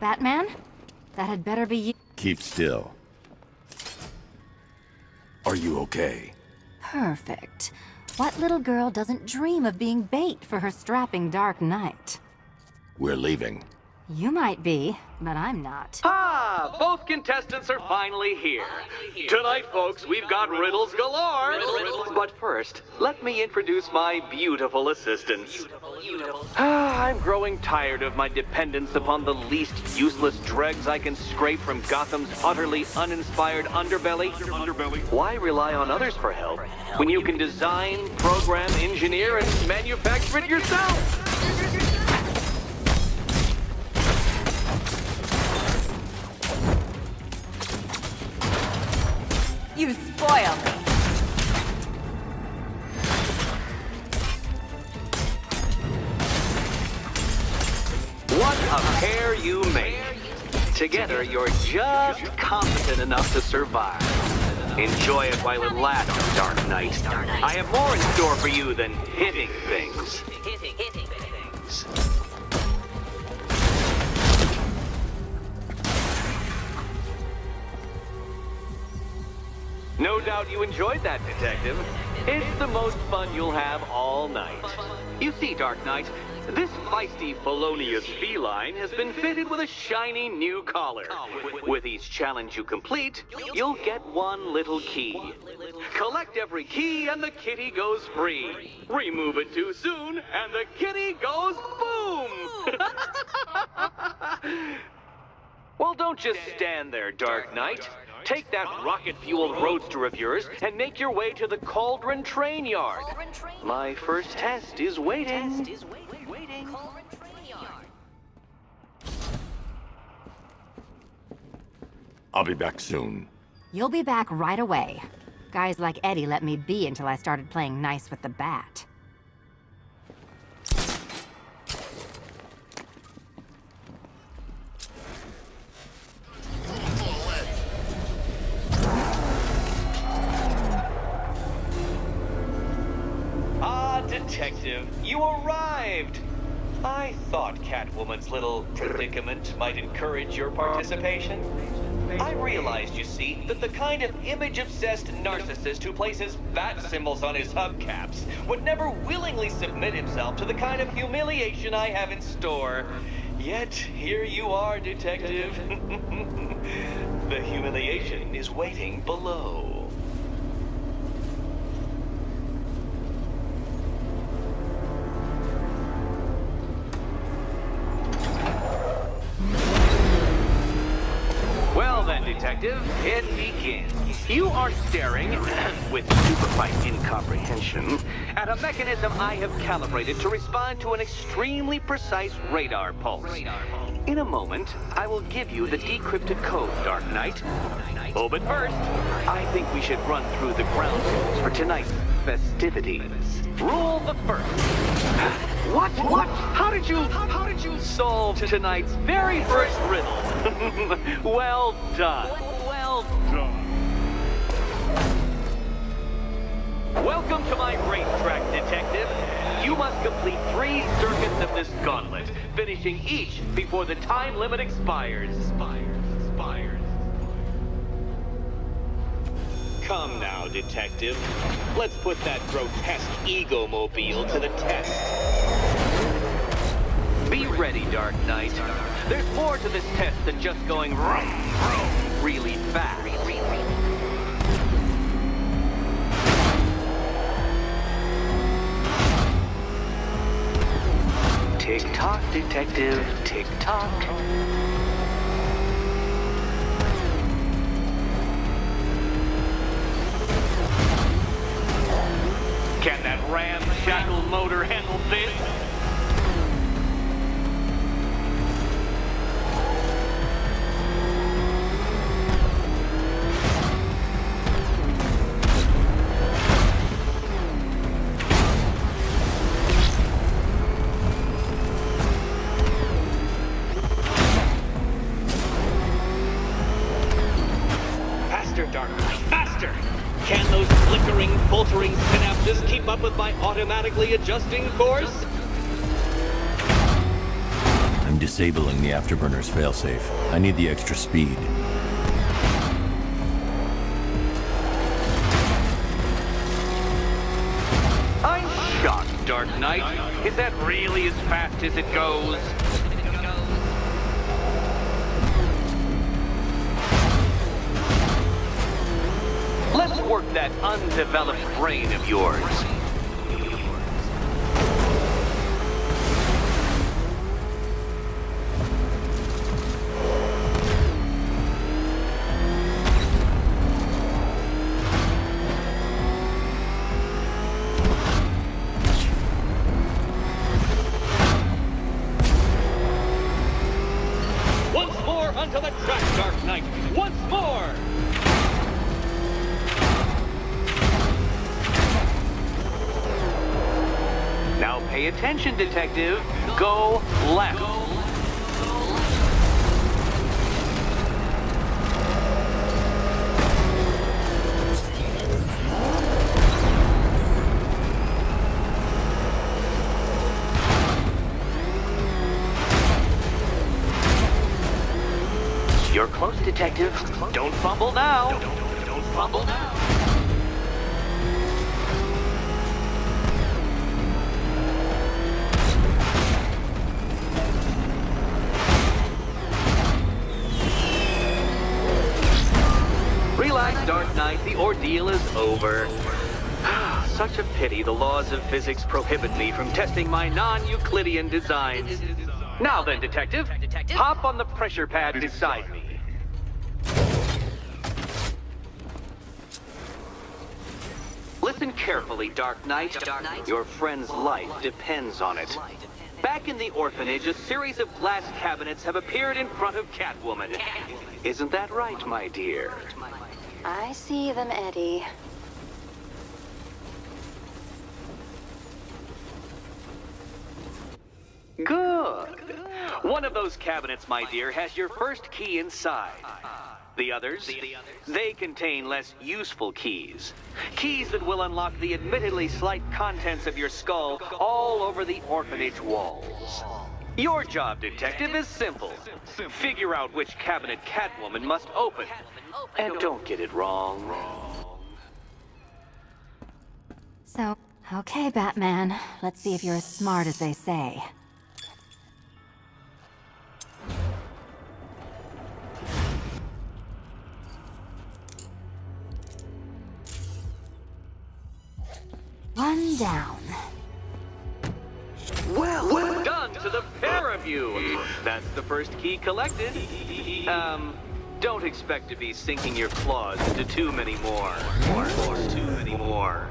Batman? That had better be you. Keep still. Are you okay? Perfect. What little girl doesn't dream of being bait for her strapping Dark Knight? We're leaving. You might be, but I'm not. Ah, both contestants are finally here. Tonight, folks, we've got riddles galore. But first, let me introduce my beautiful assistants. I'm growing tired of my dependence upon the least useless dregs I can scrape from Gotham's utterly uninspired underbelly. Why rely on others for help when you can design, program, engineer, and manufacture it yourself? You spoil me. What a pair you make. Together, you're just competent enough to survive. Enjoy it while it lasts, Dark Knight. I have more in store for you than hitting things. No doubt you enjoyed that, Detective. It's the most fun you'll have all night. You see, Dark Knight, this feisty felonious feline has been fitted with a shiny new collar. With each challenge you complete, you'll get one little key. Collect every key and the kitty goes free. Remove it too soon and the kitty goes boom! Well, don't just stand there, Dark Knight. Take that rocket-fueled roadster of yours and make your way to the Cauldron Train Yard. My first test is waiting. I'll be back soon. You'll be back right away. Guys like Eddie let me be until I started playing nice with the bat. Detective, you arrived! I thought Catwoman's little predicament might encourage your participation. I realized, you see, that the kind of image-obsessed narcissist who places bat symbols on his hubcaps would never willingly submit himself to the kind of humiliation I have in store. Yet, here you are, Detective. The humiliation is waiting below. Well then, Detective, it begins. You are staring, with stupefied incomprehension, at a mechanism I have calibrated to respond to an extremely precise radar pulse. In a moment, I will give you the decrypted code, Dark Knight. Oh, but first, I think we should run through the ground rules for tonight's festivities. Rule the first. What? How did you solve tonight's very first riddle? Well done. Welcome to my racetrack, Detective. You must complete 3 circuits of this gauntlet, finishing each before the time limit expires. Come now, Detective. Let's put that grotesque ego-mobile to the test. Be ready, Dark Knight. There's more to this test than just going vroom, vroom, really fast. Tick-tock, Detective, tick-tock. Can that ramshackle motor handle this? Can those flickering, faltering synapses keep up with my automatically adjusting course? I'm disabling the afterburner's failsafe. I need the extra speed. I'm shocked, Dark Knight. Is that really as fast as it goes? Let's work that undeveloped brain of yours. Once more onto the track, Dark Knight. Once more! Now pay attention, Detective. Go left. You're close, Detective. Don't fumble now. Don't fumble now. Relax, Dark Knight. The ordeal is over. Such a pity the laws of physics prohibit me from testing my non-Euclidean designs. Now then, Detective, hop on the pressure pad beside me. Listen carefully, Dark Knight. Your friend's life depends on it. Back in the orphanage, a series of glass cabinets have appeared in front of Catwoman. Isn't that right, my dear? I see them, Eddie. Good. One of those cabinets, my dear, has your first key inside. The others, they contain less useful keys. Keys that will unlock the admittedly slight contents of your skull all over the orphanage walls. Your job, Detective, is simple. Figure out which cabinet Catwoman must open. And don't get it wrong. So, okay, Batman. Let's see if you're as smart as they say. One down. Well done to the pair of you. That's the first key collected. Don't expect to be sinking your claws into too many more. Too many more.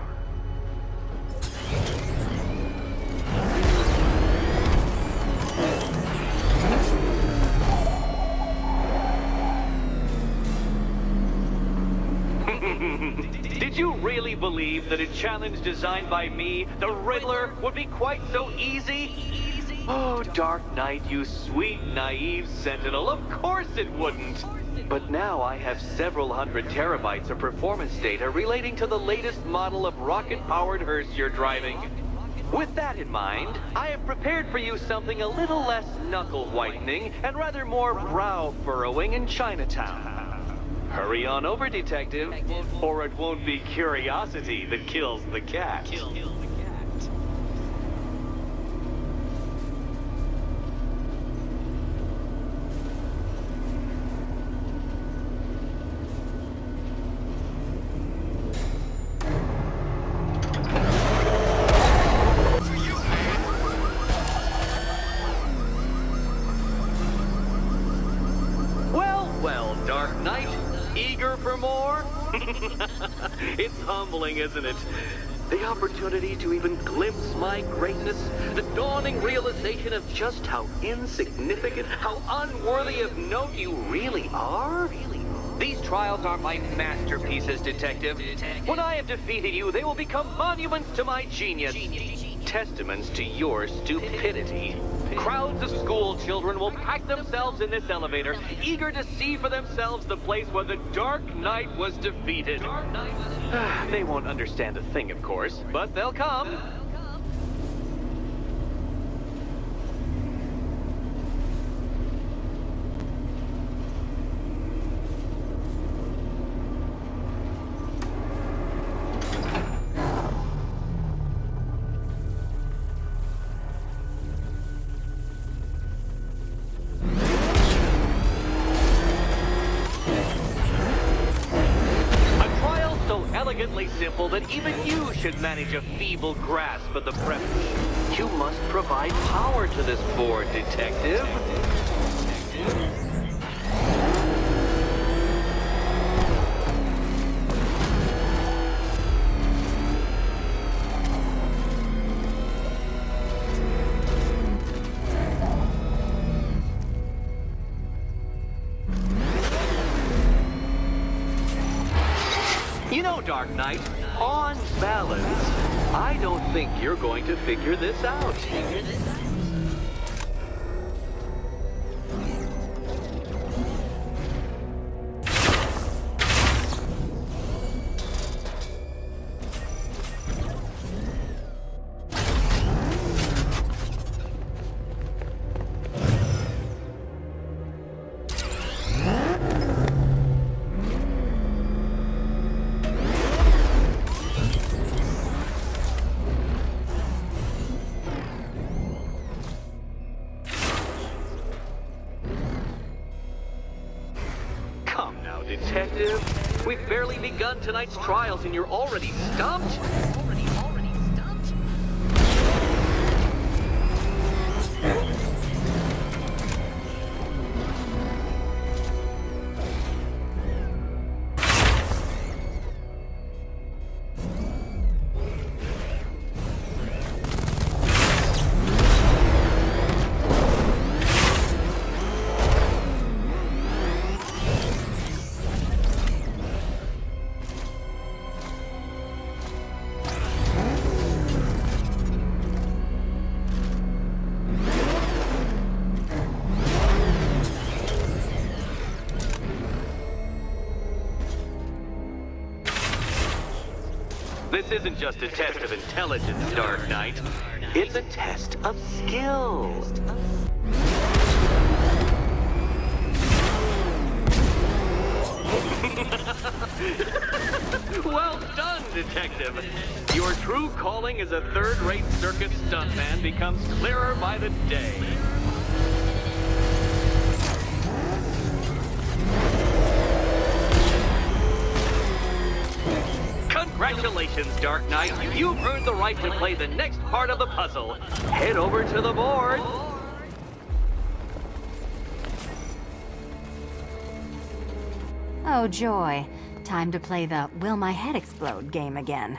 Did you really believe that a challenge designed by me, the Riddler, would be quite so easy? Oh, Dark Knight, you sweet, naive sentinel, of course it wouldn't. But now I have several hundred terabytes of performance data relating to the latest model of rocket-powered hearse you're driving. With that in mind, I have prepared for you something a little less knuckle-whitening and rather more brow-furrowing in Chinatown. Hurry on over, Detective, or it won't be curiosity that kills the cat. Well, Dark Knight. Eager for more? It's humbling, isn't it? The opportunity to even glimpse my greatness, the dawning realization of just how insignificant, how unworthy of note you really are? These trials are my masterpieces, Detective. When I have defeated you, they will become monuments to my genius. Testaments to your stupidity. Crowds of school children will pack themselves in this elevator, eager to see for themselves the place where the Dark Knight was defeated. They won't understand a thing, of course, but they'll come. that even you should manage a feeble grasp of the premise. You must provide power to this board, Detective. You know, Dark Knight, on balance, I don't think you're going to figure this out. Detective, we've barely begun tonight's trials and you're already stumped? Already stumped? This isn't just a test of intelligence, Dark Knight. It's a test of skill. Well done, Detective. Your true calling as a third-rate circus stuntman becomes clearer by the day. Congratulations, Dark Knight. You've earned the right to play the next part of the puzzle. Head over to the board. Oh, joy. Time to play the Will My Head Explode game again.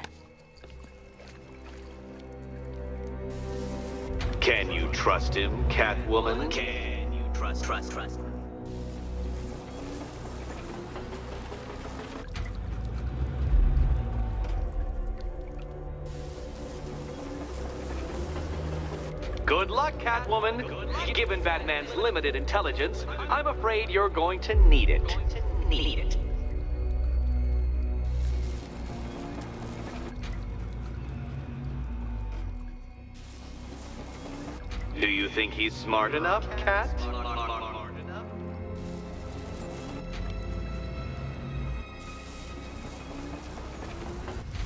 Can you trust him, Catwoman? Can you trust? Good luck, Catwoman. Given Batman's limited intelligence, I'm afraid you're going to need it. Do you think he's smart enough, Cat?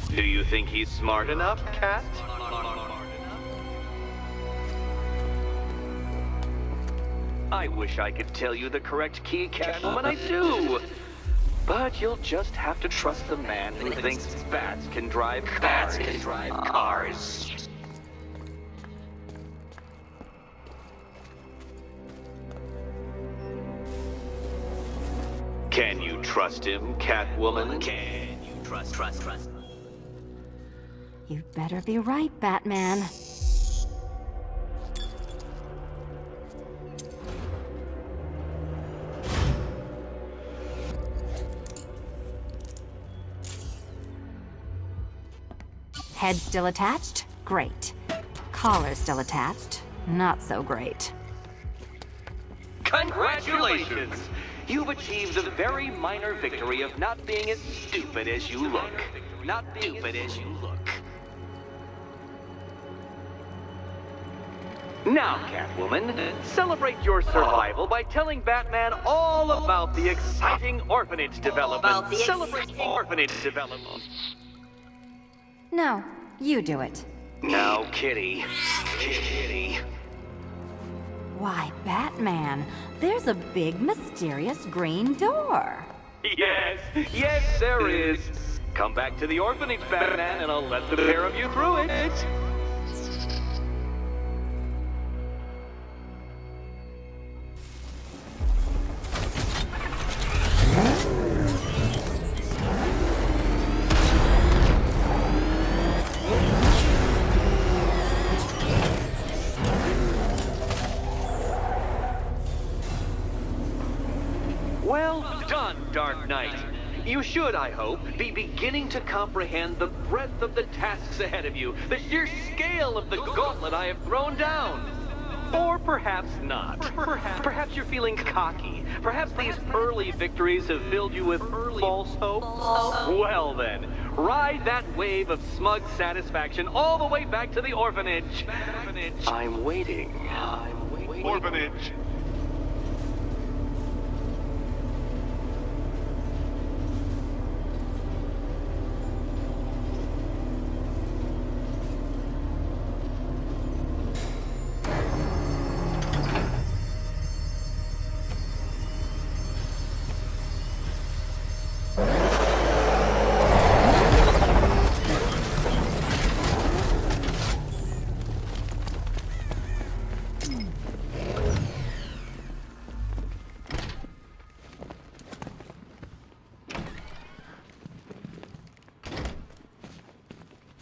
Do you think he's smart enough, Cat? I wish I could tell you the correct key, Catwoman, I do. But you'll just have to trust the man who thinks bats can drive cars. Can you trust him, Catwoman? Can you trust? You'd better be right, Batman. Head still attached? Great. Collar still attached? Not so great. Congratulations! You've achieved the very minor victory of not being as stupid as you look. Now, Catwoman, celebrate your survival by telling Batman all about the exciting orphanage development. Celebrate orphanage development. No, you do it. Now, Kitty. Why, Batman, there's a big, mysterious green door. Yes, there is. Come back to the orphanage, Batman, and I'll let the pair of you through it. Well done, Dark Knight. You should, I hope, be beginning to comprehend the breadth of the tasks ahead of you, the sheer scale of the gauntlet I have thrown down. Or perhaps not. Perhaps you're feeling cocky. Perhaps these early victories have filled you with false hope. Well then, ride that wave of smug satisfaction all the way back to the orphanage. I'm waiting. Orphanage.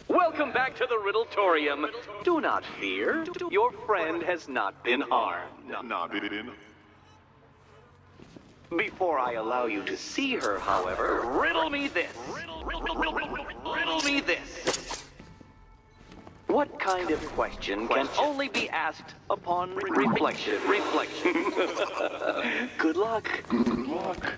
Welcome back to the Riddletorium. Do not fear. Your friend has not been harmed. Before I allow you to see her, however, riddle me this. Riddle me this. What kind of question can only be asked upon reflection? Good luck. Good luck.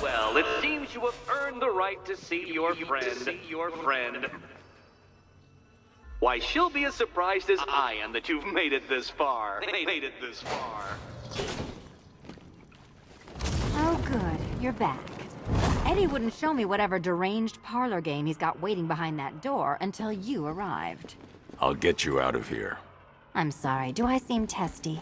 Well, it seems you have earned the right to see your friend. Why, she'll be as surprised as I am that you've made it this far. Oh, good. You're back. Eddie wouldn't show me whatever deranged parlor game he's got waiting behind that door until you arrived. I'll get you out of here. I'm sorry, do I seem testy?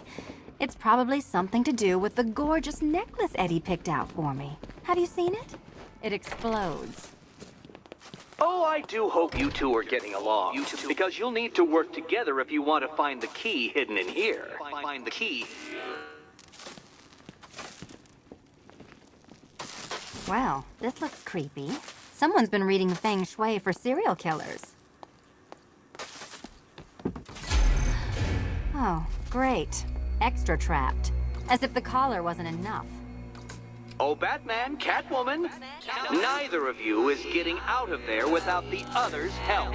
It's probably something to do with the gorgeous necklace Eddie picked out for me. Have you seen it? It explodes. Oh, I do hope you two are getting along. Because you'll need to work together if you want to find the key hidden in here. Find the key. Well, this looks creepy. Someone's been reading Feng Shui for serial killers. Oh, great. Extra trapped. As if the collar wasn't enough. Oh, Batman, Catwoman, neither of you is getting out of there without the other's help.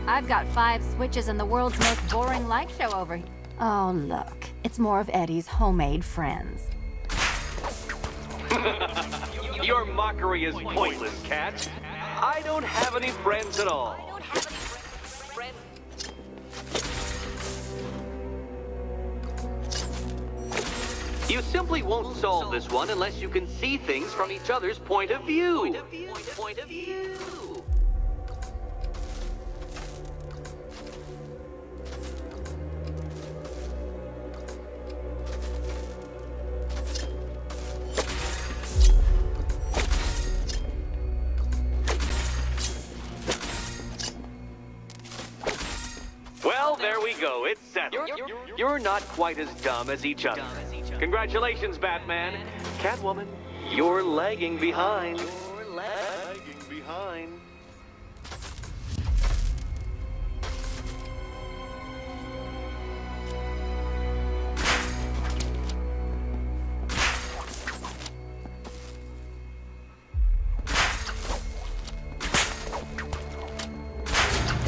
I've got 5 switches and the world's most boring light show over here. Oh, look. It's more of Eddie's homemade friends. Your mockery is pointless, Cat. I don't have any friends at all. You simply won't solve this one unless you can see things from each other's point of view. Well, there we go. It's settled. You're not quite as dumb as each other. Congratulations, Batman. Catwoman, you're lagging behind.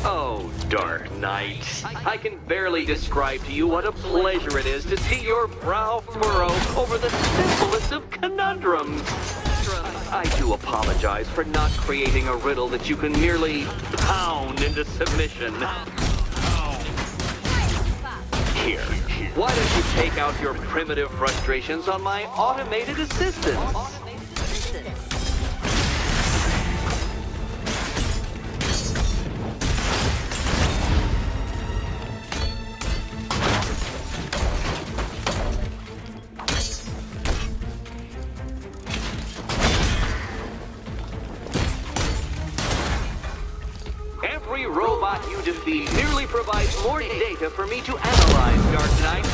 Oh, Dark Knight. I can barely describe to you what a pleasure it is to see your brow furrow over the simplest of conundrums. I do apologize for not creating a riddle that you can merely pound into submission. Here, why don't you take out your primitive frustrations on my automated assistant? Every robot you defeat merely provides more data for me to analyze, Dark Knight.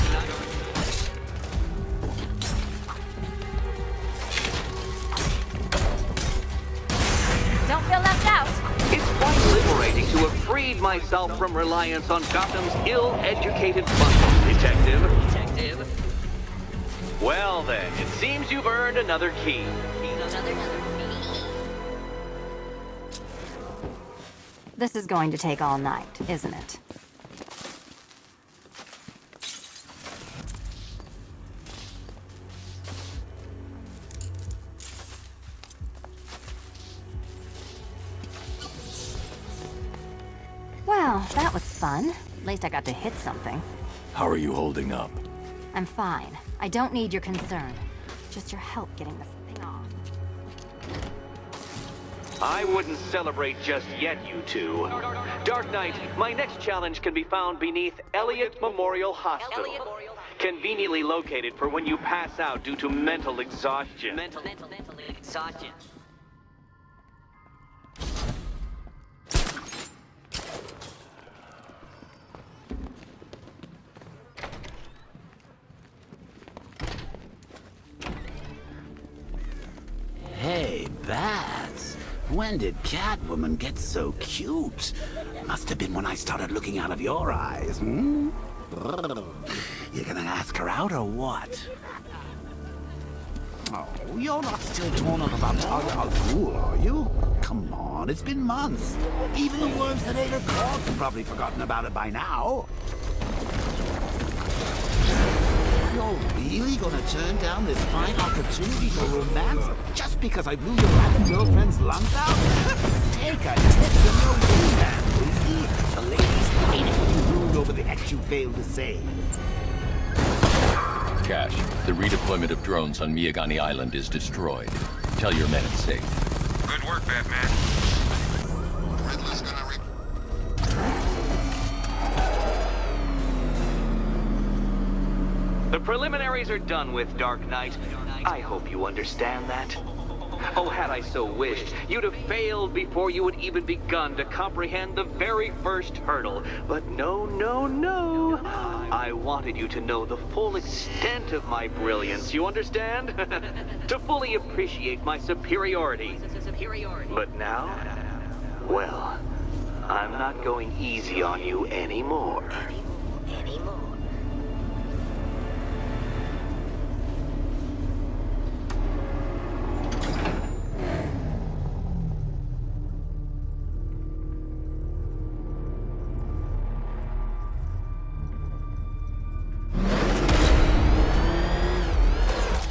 Don't feel left out. It's quite liberating to have freed myself from reliance on Gotham's ill-educated bundles, Detective. Well then, it seems you've earned another key. This is going to take all night, isn't it? Well, that was fun. At least I got to hit something. How are you holding up? I'm fine. I don't need your concern. Just your help getting this thing off. I wouldn't celebrate just yet, you two. Dark Knight, my next challenge can be found beneath Elliott Memorial Hospital. Conveniently located for when you pass out due to mental exhaustion. Mental exhaustion. Hey, Bats. When did Catwoman get so cute? Must have been when I started looking out of your eyes, hmm? You gonna ask her out or what? Oh, you're not still torn up about Talia al Ghul, are you? Come on, it's been months. Even the worms that ate her corpse have probably forgotten about it by now. You're really gonna turn down this fine opportunity for romance just because I blew your random girlfriend's lungs out? Take a tip from your wingman, Lucy. The ladies hate it when you ruled over the ex you failed to save. Cash, the redeployment of drones on Miyagani Island is destroyed. Tell your men it's safe. Good work, Batman. Riddler's gonna The preliminaries are done with, Dark Knight. I hope you understand that. Oh, had I so wished, you'd have failed before you had even begun to comprehend the very first hurdle. But no, no, no. I wanted you to know the full extent of my brilliance, you understand? To fully appreciate my superiority. But now, well, I'm not going easy on you anymore.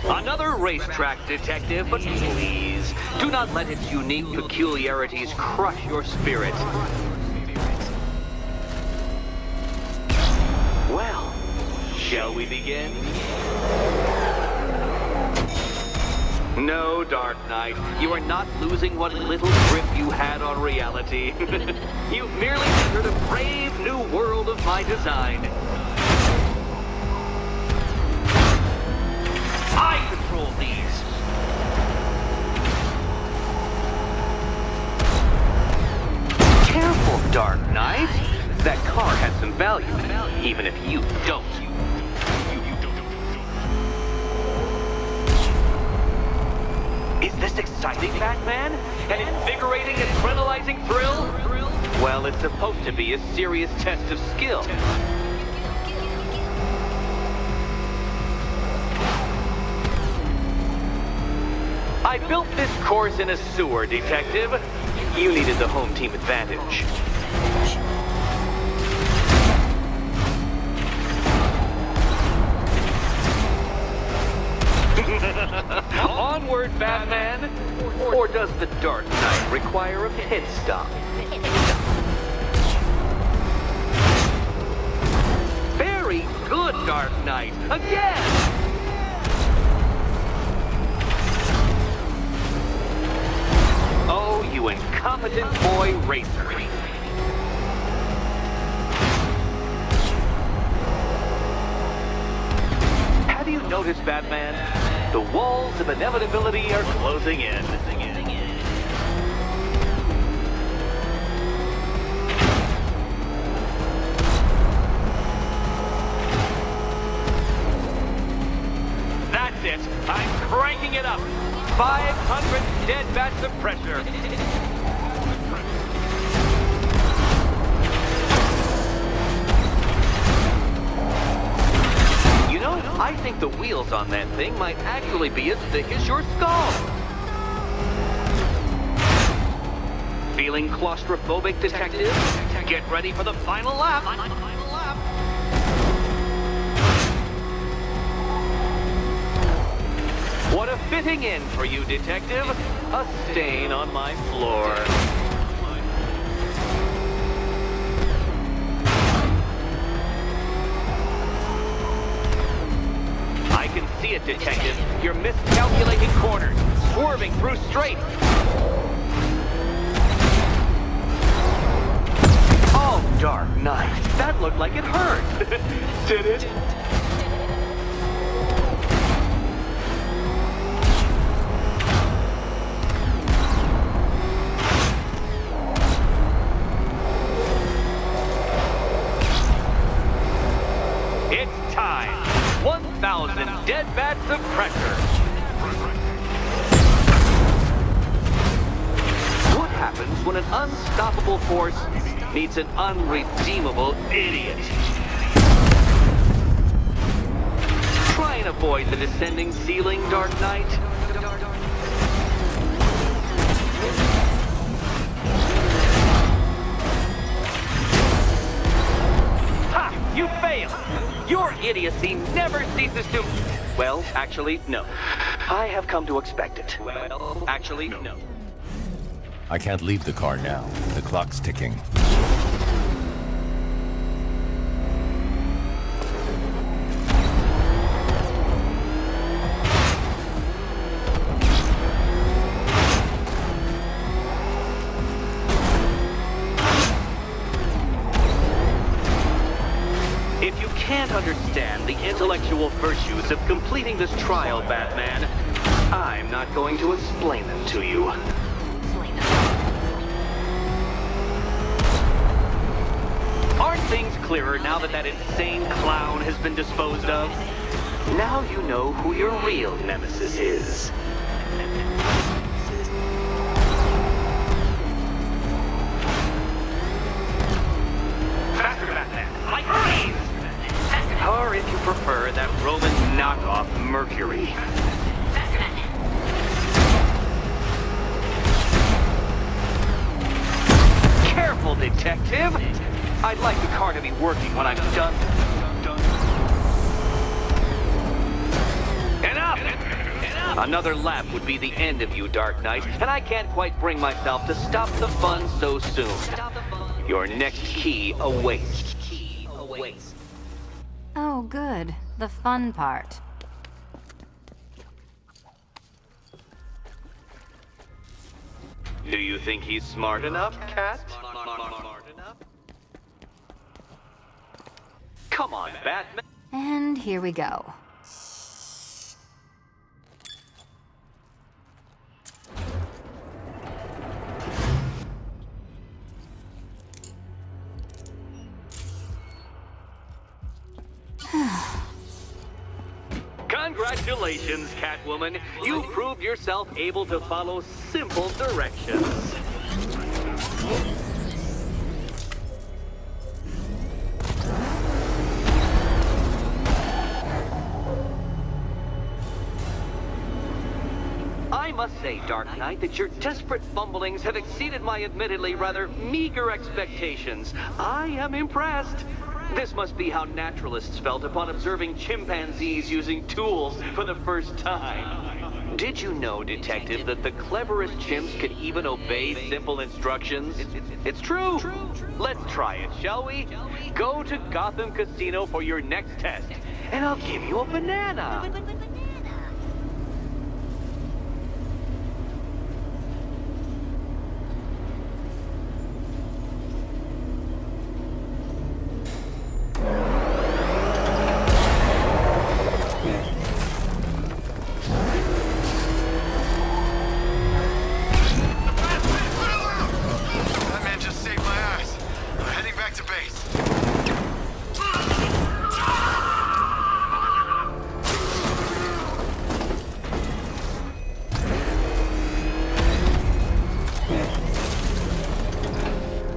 Another racetrack, Detective, but please, do not let its unique peculiarities crush your spirit. Well, shall we begin? No, Dark Knight, you are not losing what little grip you had on reality. You've merely entered a brave new world of my design. I control these. Careful, Dark Knight. That car has some value, even if you don't. Is this exciting, Batman? An invigorating and adrenalizing thrill? Well, it's supposed to be a serious test of skill. I built this course in a sewer, Detective. You needed the home team advantage. Onward, Batman! Or does the Dark Knight require a pit stop? Very good, Dark Knight! Again! Oh, you incompetent boy racer. Have you noticed, Batman? The walls of inevitability are closing in. That's it. I'm cranking it up. 500 dead bats of pressure. You know, I think the wheels on that thing might actually be as thick as your skull. Feeling claustrophobic, detective? Get ready for the final lap. What a fitting end for you, detective. A stain on my floor. I can see it, detective. You're miscalculating corners, swerving through straights. Oh, Dark Knight, that looked like it hurt. Did it? It's time. 1,000 dead bats of pressure. What happens when an unstoppable force meets an unredeemable idiot? Try and avoid the descending ceiling, Dark Knight. Ha! You failed! Your idiocy never ceases to... Well, actually, no. I have come to expect it. Well, actually, no. I can't leave the car now. The clock's ticking. If you can't understand the intellectual virtues of completing this trial, Batman, I'm not going to explain them to you. Aren't things clearer now that that insane clown has been disposed of? Now you know who your real nemesis is. Faster, Batman! Like freeze! Or if you prefer, that Roman knockoff Mercury. Careful, detective! I'd like the car to be working when I'm done. Enough! Another lap would be the end of you, Dark Knight, and I can't quite bring myself to stop the fun so soon. Your next key awaits. Oh, good. The fun part. Do you think he's smart enough, Cat? Come on, Batman. And here we go. Congratulations, Catwoman. You proved yourself able to follow simple directions. I must say, Dark Knight, that your desperate fumblings have exceeded my admittedly rather meager expectations. I am impressed. This must be how naturalists felt upon observing chimpanzees using tools for the first time. Did you know, Detective, that the cleverest chimps could even obey simple instructions? It's true. Let's try it, shall we? Go to Gotham Casino for your next test, and I'll give you a banana. That man just saved my ass. I'm heading back to base.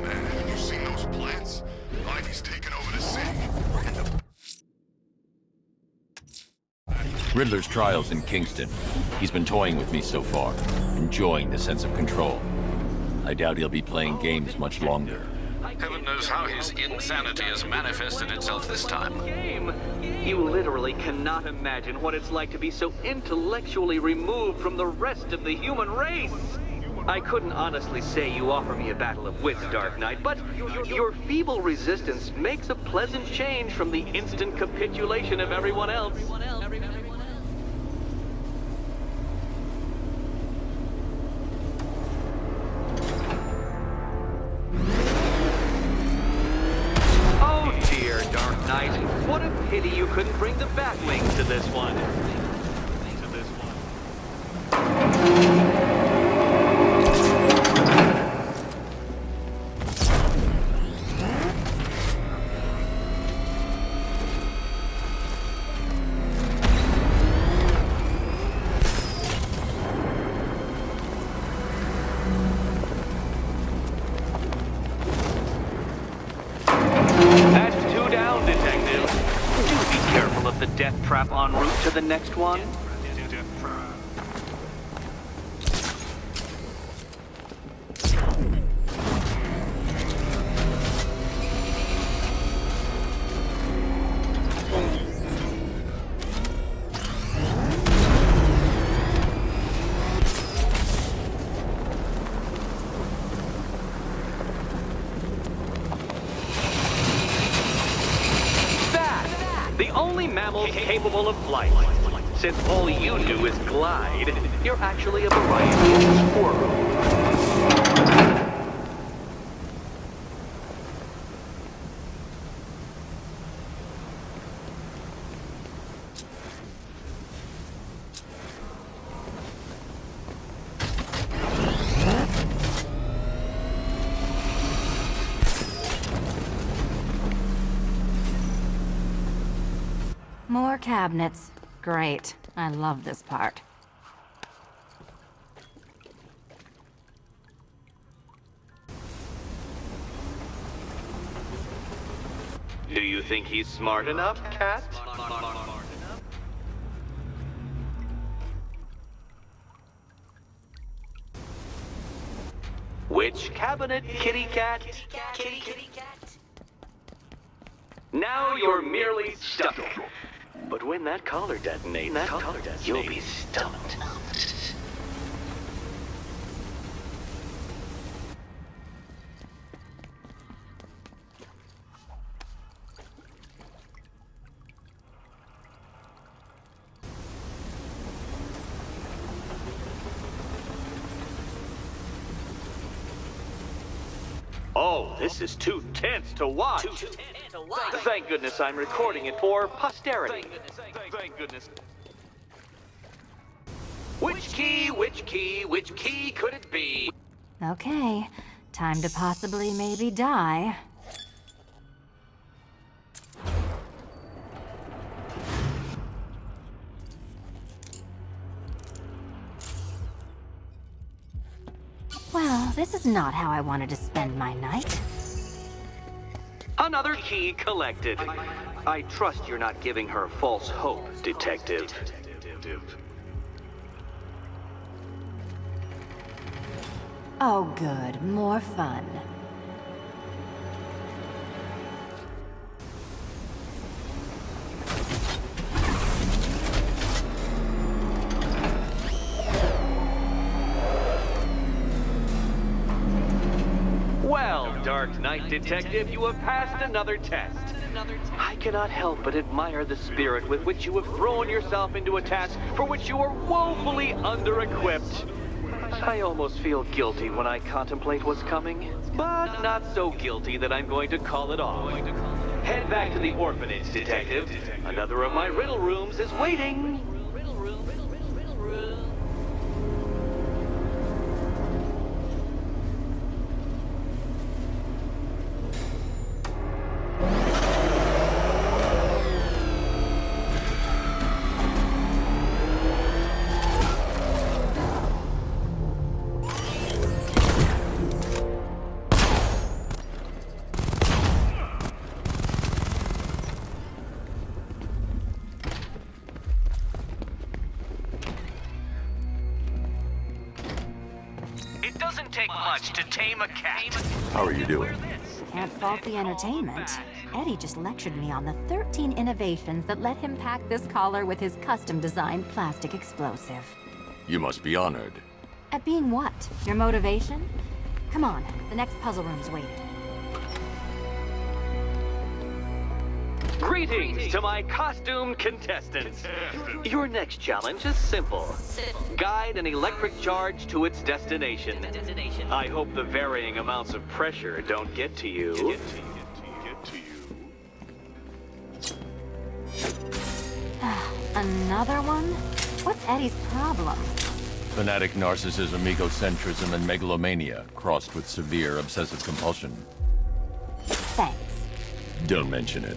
Man, have you seen those plants? Ivy's taken over the city. Riddler's trial's in Kingston. He's been toying with me so far, enjoying the sense of control. I doubt he'll be playing games much longer. Heaven knows how his insanity has manifested itself this time. Game. You literally cannot imagine what it's like to be so intellectually removed from the rest of the human race. I couldn't honestly say you offer me a battle of wits, Dark Knight, but your feeble resistance makes a pleasant change from the instant capitulation of everyone else. Oh dear, Dark Knight. What a pity you couldn't bring the Batwing to this one. That's 2 down, Detective. Do be careful of the death trap en route to the next one. The only mammal capable of flight. Since all you do is glide, you're actually a variety of squirrel. More cabinets. Great. I love this part. Do you think he's smart enough, Cat? Which cabinet, kitty cat? Kitty cat. Now you're merely stuck. But when that collar detonates, you'll be stumped. Oh, this is too tense to watch. Thank goodness I'm recording it for posterity. Thank goodness. Which key could it be? Okay. Time to possibly maybe die. Well, this is not how I wanted to spend my night. Another key collected. I trust you're not giving her false hope, Detective. Oh, good. More fun. Well, Dark Knight Detective, you have passed another test. I cannot help but admire the spirit with which you have thrown yourself into a task for which you are woefully under-equipped. I almost feel guilty when I contemplate what's coming, but not so guilty that I'm going to call it off. Head back to the orphanage, Detective. Another of my riddle rooms is waiting. It doesn't take much to tame a cat. How are you doing? Can't fault the entertainment. Eddie just lectured me on the 13 innovations that let him pack this collar with his custom-designed plastic explosive. You must be honored. At being what? Your motivation? Come on, the next puzzle room's waiting. Greetings to my costumed contestants. Your next challenge is simple. Guide an electric charge to its destination. I hope the varying amounts of pressure don't get to you. Another one? What's Eddie's problem? Fanatic narcissism, egocentrism, and megalomania, crossed with severe obsessive compulsion. Thanks. Don't mention it.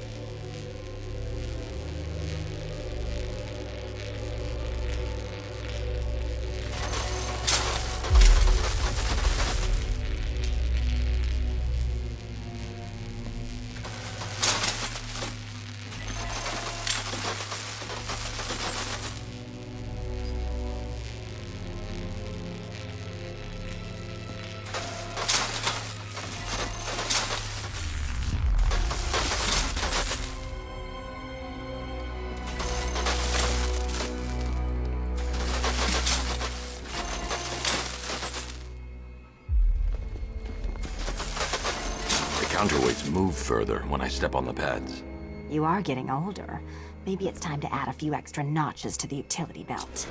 Counterweights move further when I step on the pads. You are getting older. Maybe it's time to add a few extra notches to the utility belt.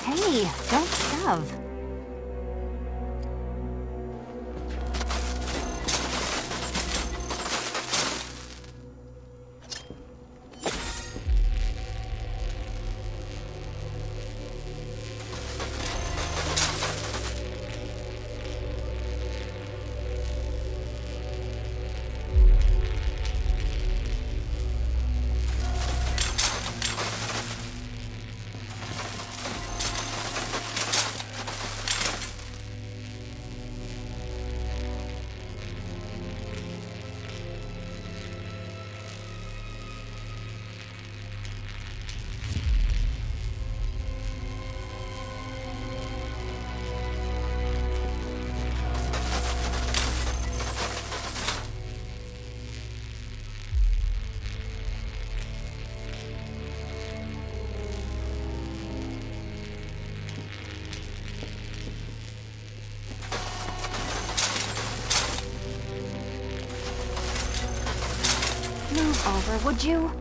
Hey, don't shove. Move over, would you?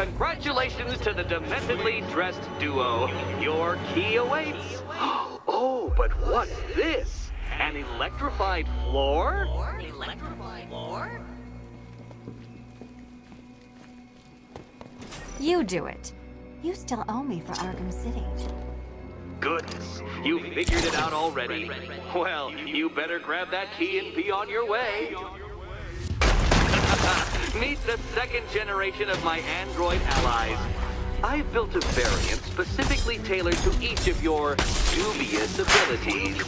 Congratulations to the dementedly dressed duo. Your key awaits. Oh, but what's this? An electrified floor? Electrified floor? You do it. You still owe me for Arkham City. Goodness, you figured it out already. Well, you better grab that key and be on your way. Meet the second generation of my android allies. I've built a variant specifically tailored to each of your dubious abilities.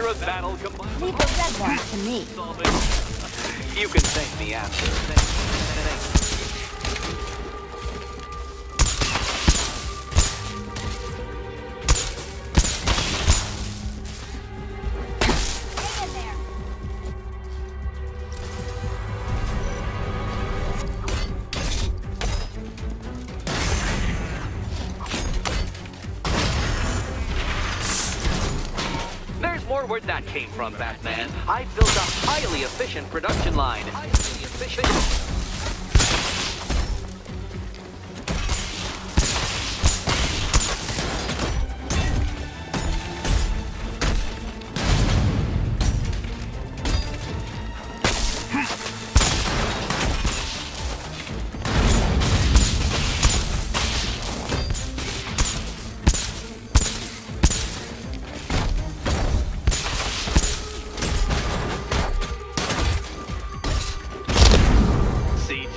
Of battle combined. Leave the red ones to me. You can thank me after. Where that came from, Batman. I built a highly efficient production line.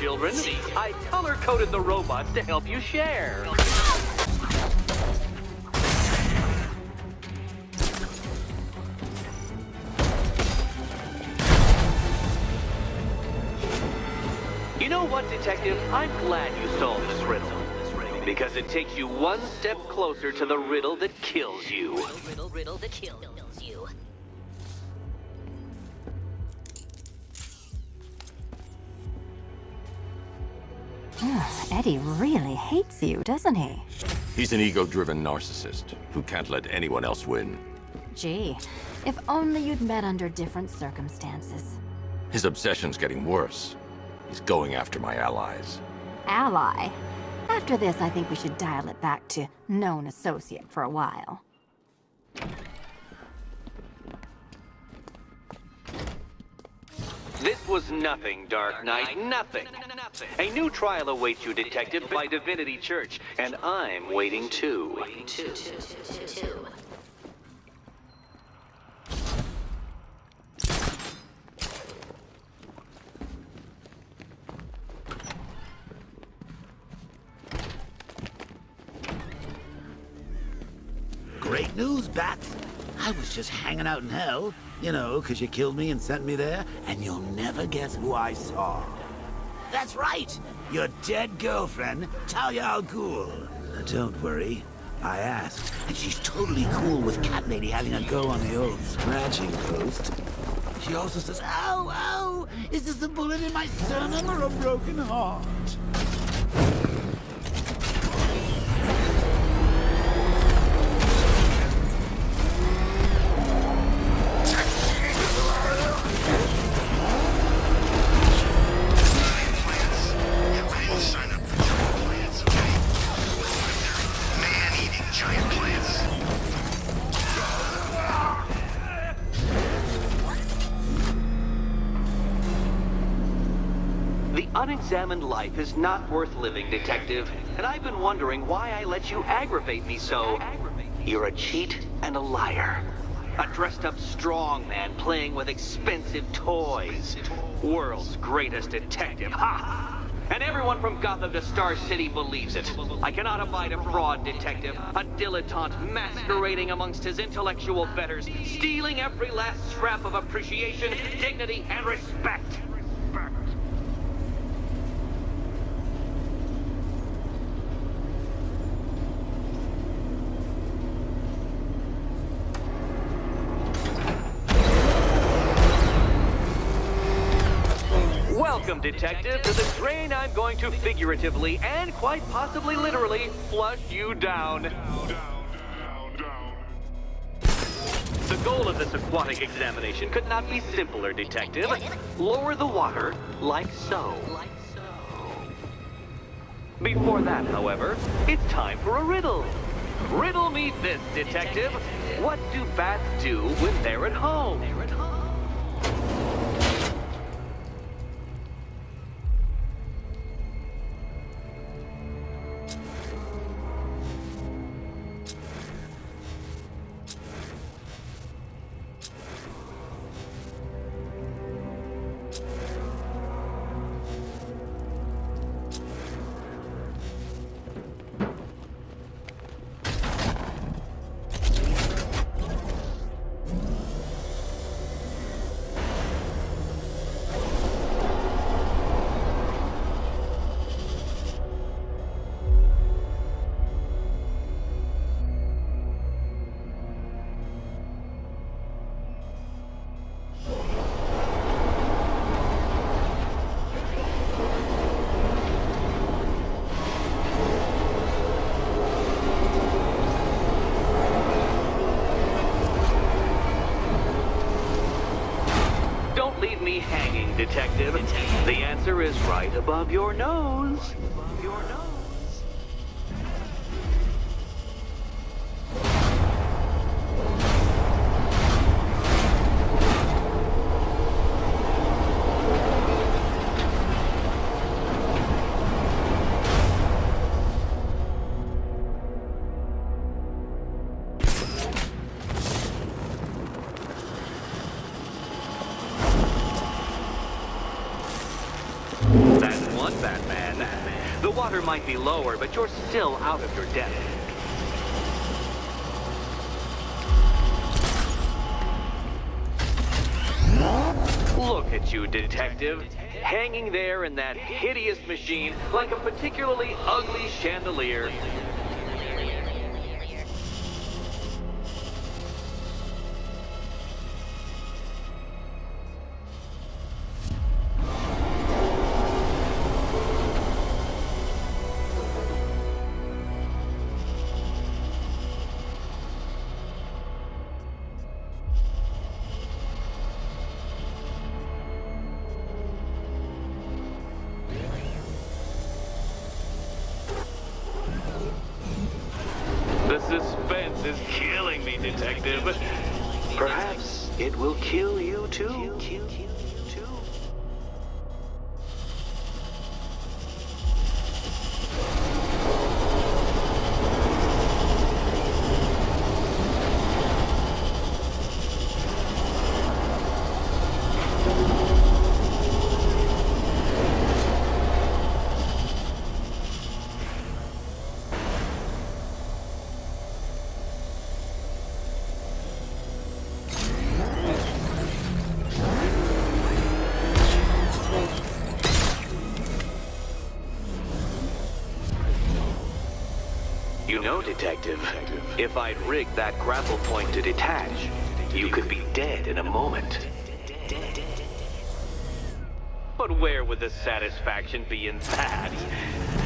Children, I color-coded the robots to help you share. You know what, Detective? I'm glad you solved this riddle. Because it takes you one step closer to the riddle that kills you. Riddle that kills you. Eddie really hates you, doesn't he? He's an ego-driven narcissist who can't let anyone else win. Gee, if only you'd met under different circumstances. His obsession's getting worse. He's going after my allies. Ally? After this, I think we should dial it back to known associate for a while. This was nothing, Dark Knight, nothing. A new trial awaits you, Detective, by Divinity Church, and I'm waiting too. Great news, Bats. I was just hanging out in hell. You know, 'cause you killed me and sent me there, and you'll never guess who I saw. That's right! Your dead girlfriend, Talia al Ghul. Don't worry, I asked, and she's totally cool with Cat Lady having a go on the old scratching post. She also says, "Ow, ow! Is this a bullet in my sternum or a broken heart?" Unexamined life is not worth living, Detective. And I've been wondering why I let you aggravate me so. You're a cheat and a liar. A dressed-up strongman playing with expensive toys. World's greatest detective, ha! And everyone from Gotham to Star City believes it. I cannot abide a fraud detective, a dilettante masquerading amongst his intellectual betters, stealing every last scrap of appreciation, dignity, and respect. detective, to the drain I'm going to figuratively and quite possibly literally flush you down. The goal of this aquatic examination could not be simpler, detective. Lower the water like so. Before that, however, it's time for a riddle. Riddle me this, detective. What do bats do when they're at home? Detective, the answer is right above your nose. Batman. The water might be lower, but you're still out of your depth. Look at you, detective. Hanging there in that hideous machine like a particularly ugly chandelier. The suspense is killing me, detective. Perhaps it will kill you too. You know, detective, if I'd rigged that grapple point to detach, you could be dead in a moment. But where would the satisfaction be in that?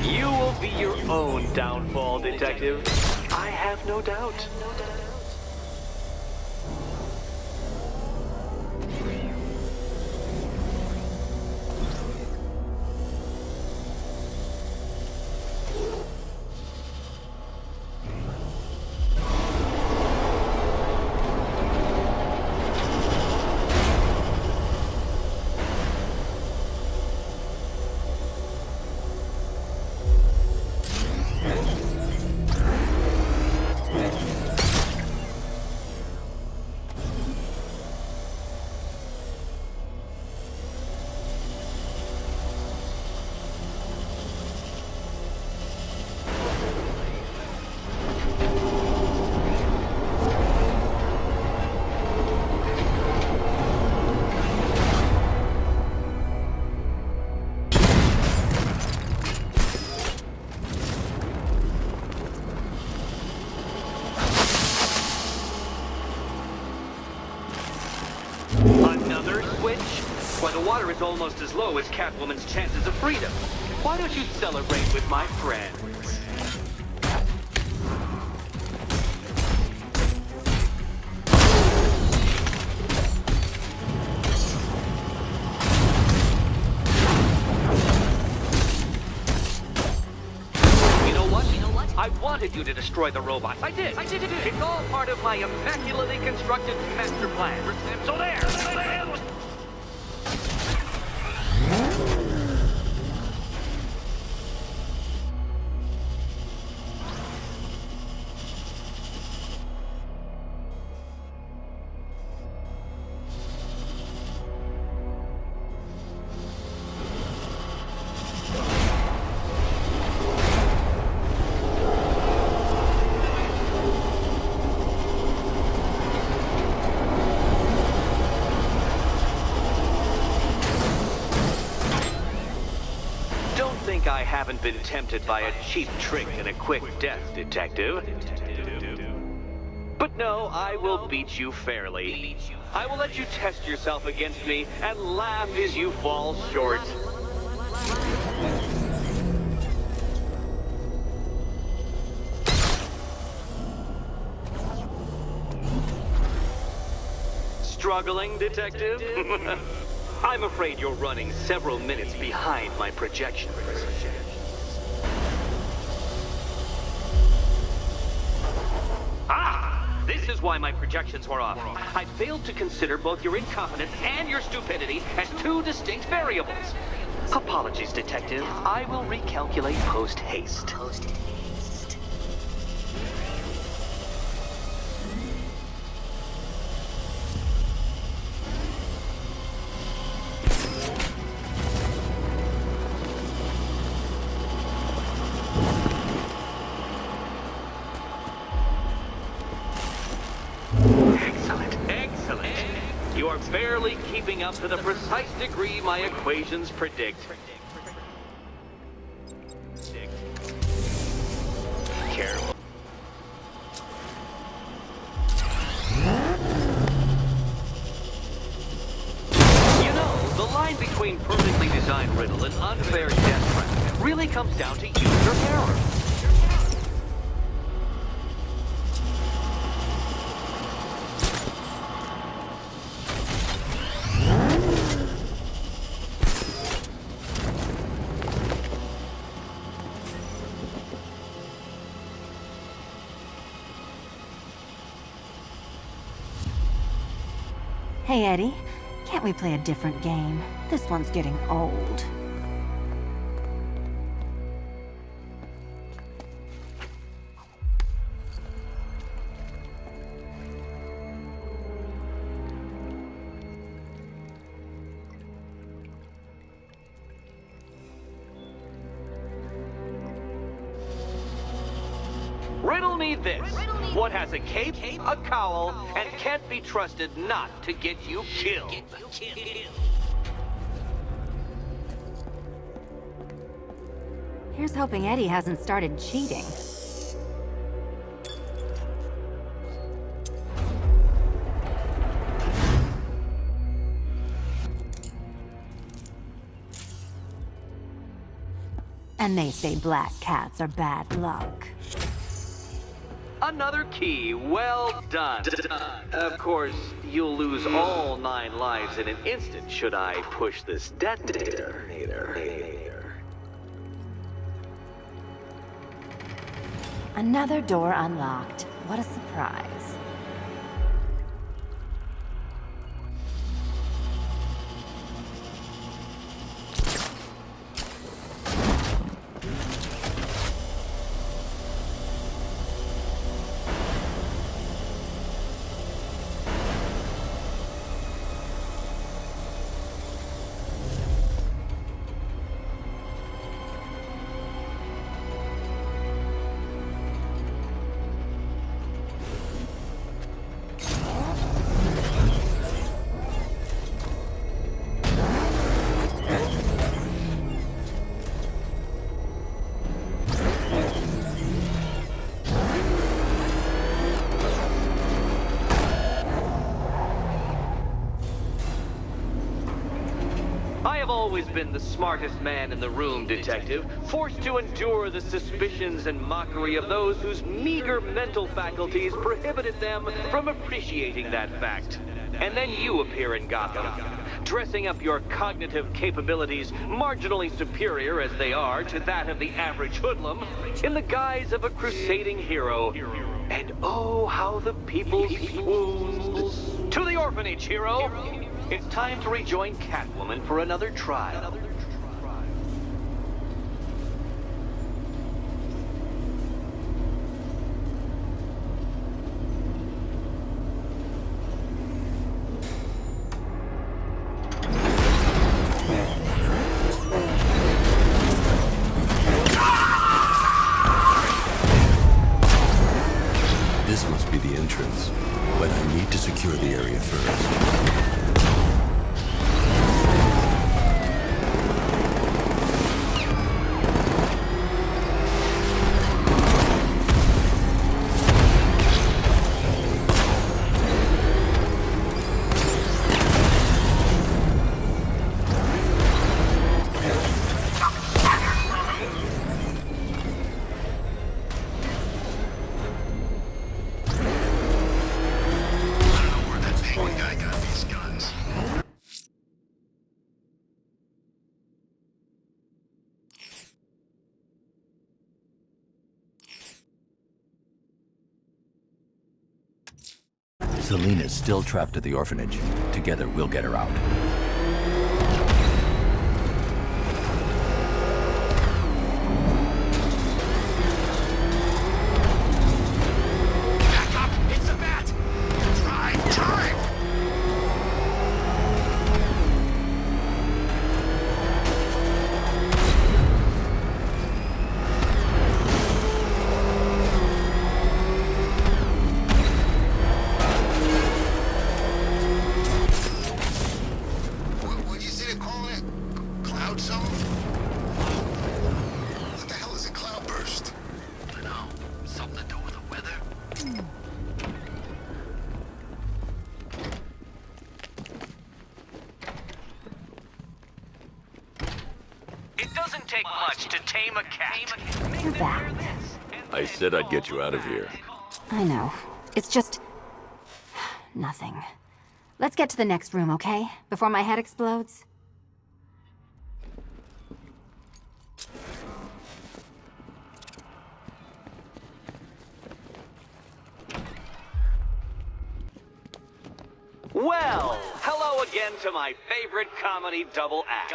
You will be your own downfall, detective. I have no doubt. Why, the water is almost as low as Catwoman's chances of freedom. Why don't you celebrate with my friends? I wanted you to destroy the robots. I did. It's all part of my immaculately constructed master plan. So there. I haven't been tempted by a cheap trick and a quick death, Detective. But no, I will beat you fairly. I will let you test yourself against me and laugh as you fall short. Struggling, Detective? I'm afraid you're running several minutes behind my projections. Ah! This is why my projections were off. I failed to consider both your incompetence and your stupidity as two distinct variables. Apologies, Detective. I will recalculate post-haste. You are barely keeping up to the precise degree my equations predict. Careful. You know, the line between perfectly designed riddle and unfair death trap really comes down to user error. Hey, Eddie. Can't we play a different game? This one's getting old. Riddle me this. What has a cape, a cowl, and can't be trusted not to get you killed? Here's hoping Eddie hasn't started cheating. And they say black cats are bad luck. Another key. Well done. Of course, you'll lose all 9 lives in an instant should I push this detonator. Another door unlocked. What a surprise. I've always been the smartest man in the room, Detective, forced to endure the suspicions and mockery of those whose meager mental faculties prohibited them from appreciating that fact. And then you appear in Gotham, dressing up your cognitive capabilities, marginally superior as they are to that of the average hoodlum, in the guise of a crusading hero. And oh, how the people swoon. To the orphanage, hero! It's time to rejoin Catwoman for another trial. This must be the entrance, but I need to secure the area first. Selena's still trapped at the orphanage. Together, we'll get her out. Back up! It's a bat! Drive! What you say they're calling it? Cloud something? What the hell is a cloudburst? I don't know. Something to do with the weather? It doesn't take much to tame a cat. You're back. I said I'd get you out of here. I know. It's just... nothing. Let's get to the next room, okay? Before my head explodes. Well, hello again to my favorite comedy double act.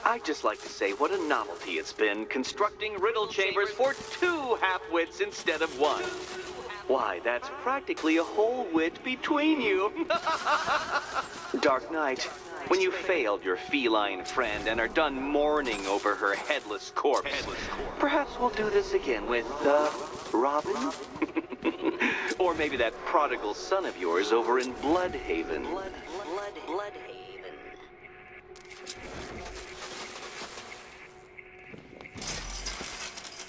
I'd just like to say what a novelty it's been constructing riddle chambers for 2 half-wits instead of 1. Why, that's practically a whole wit between you. Dark Knight, when you failed your feline friend and are done mourning over her headless corpse, perhaps we'll do this again with, Robin? Or maybe that prodigal son of yours over in Bloodhaven. Bloodhaven.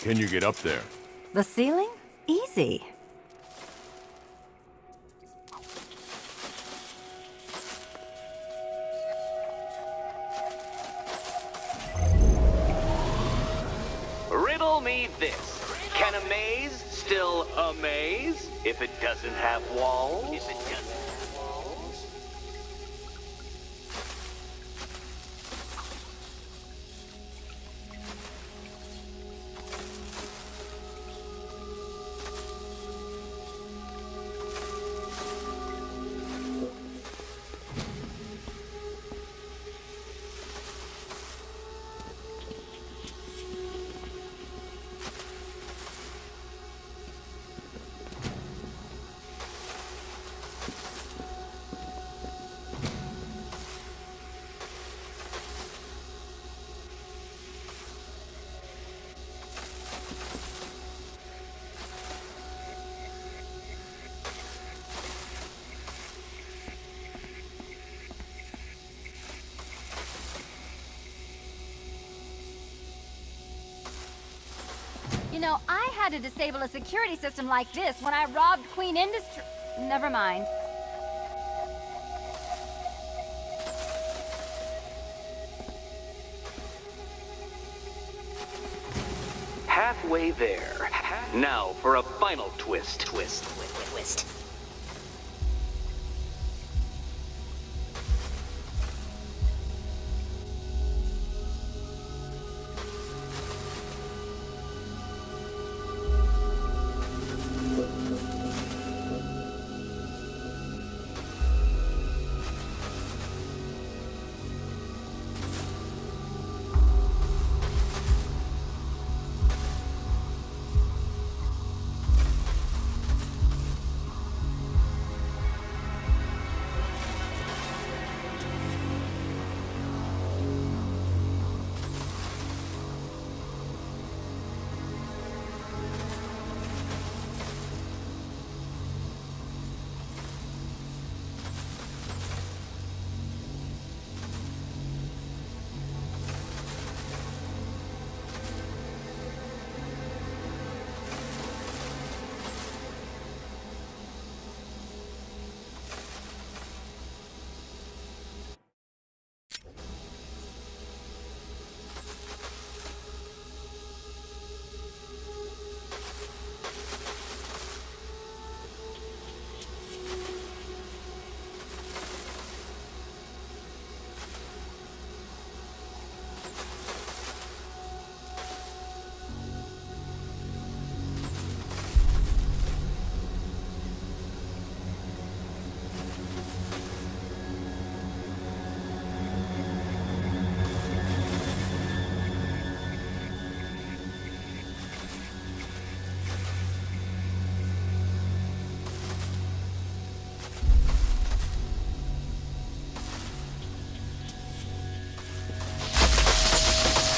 Can you get up there? The ceiling? Easy. Riddle me this. Can a maze still amaze if it doesn't have walls? You know, I had to disable a security system like this when I robbed Queen Industry. Never mind. halfway there. Now for a final twist. Twist.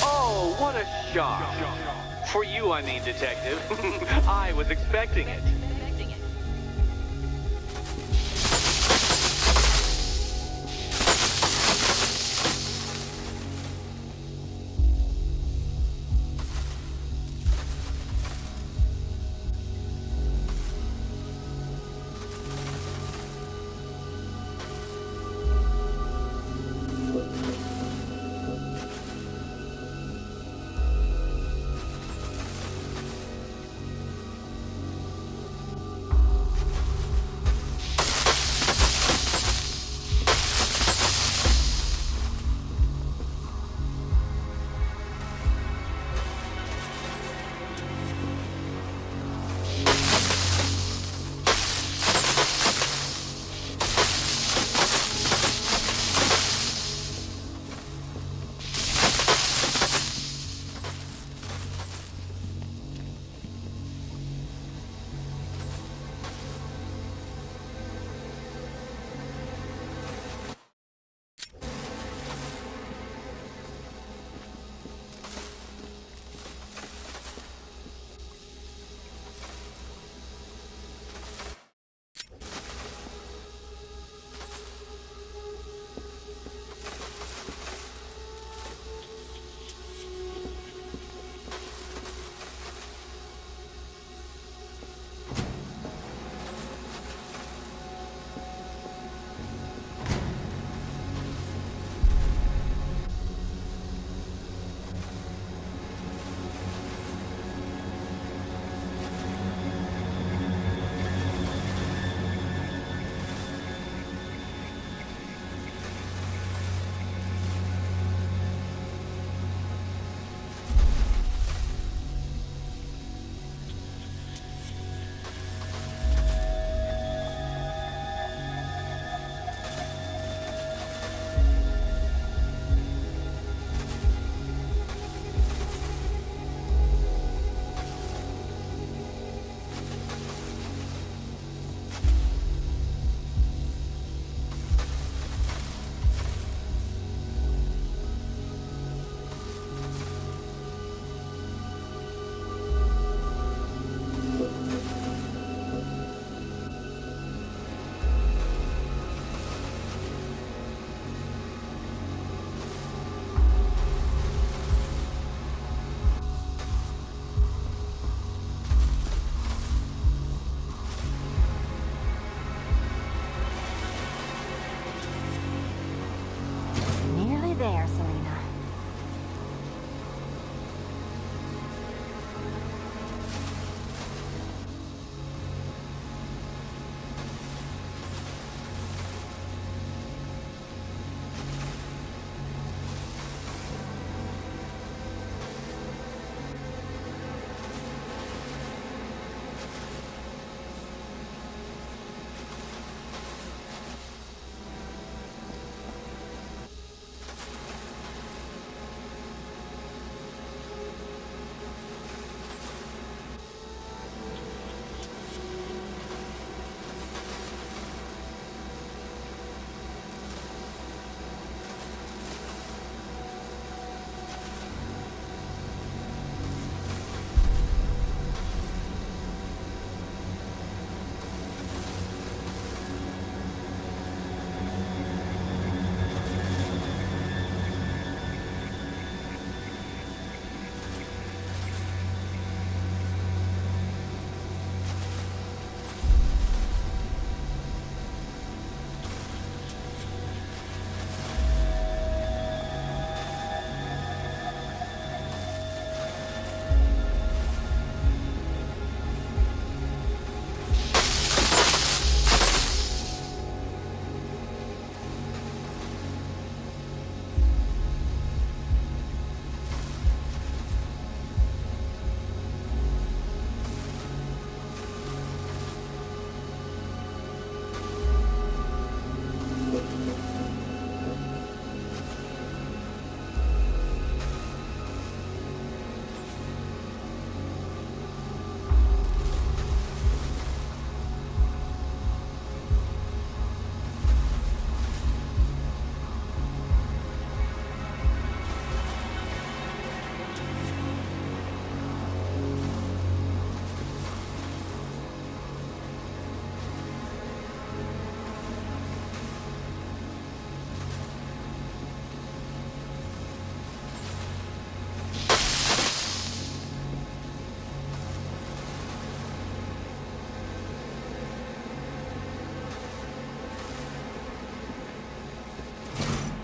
Oh, what a shock. For you, I mean, Detective. I was expecting it.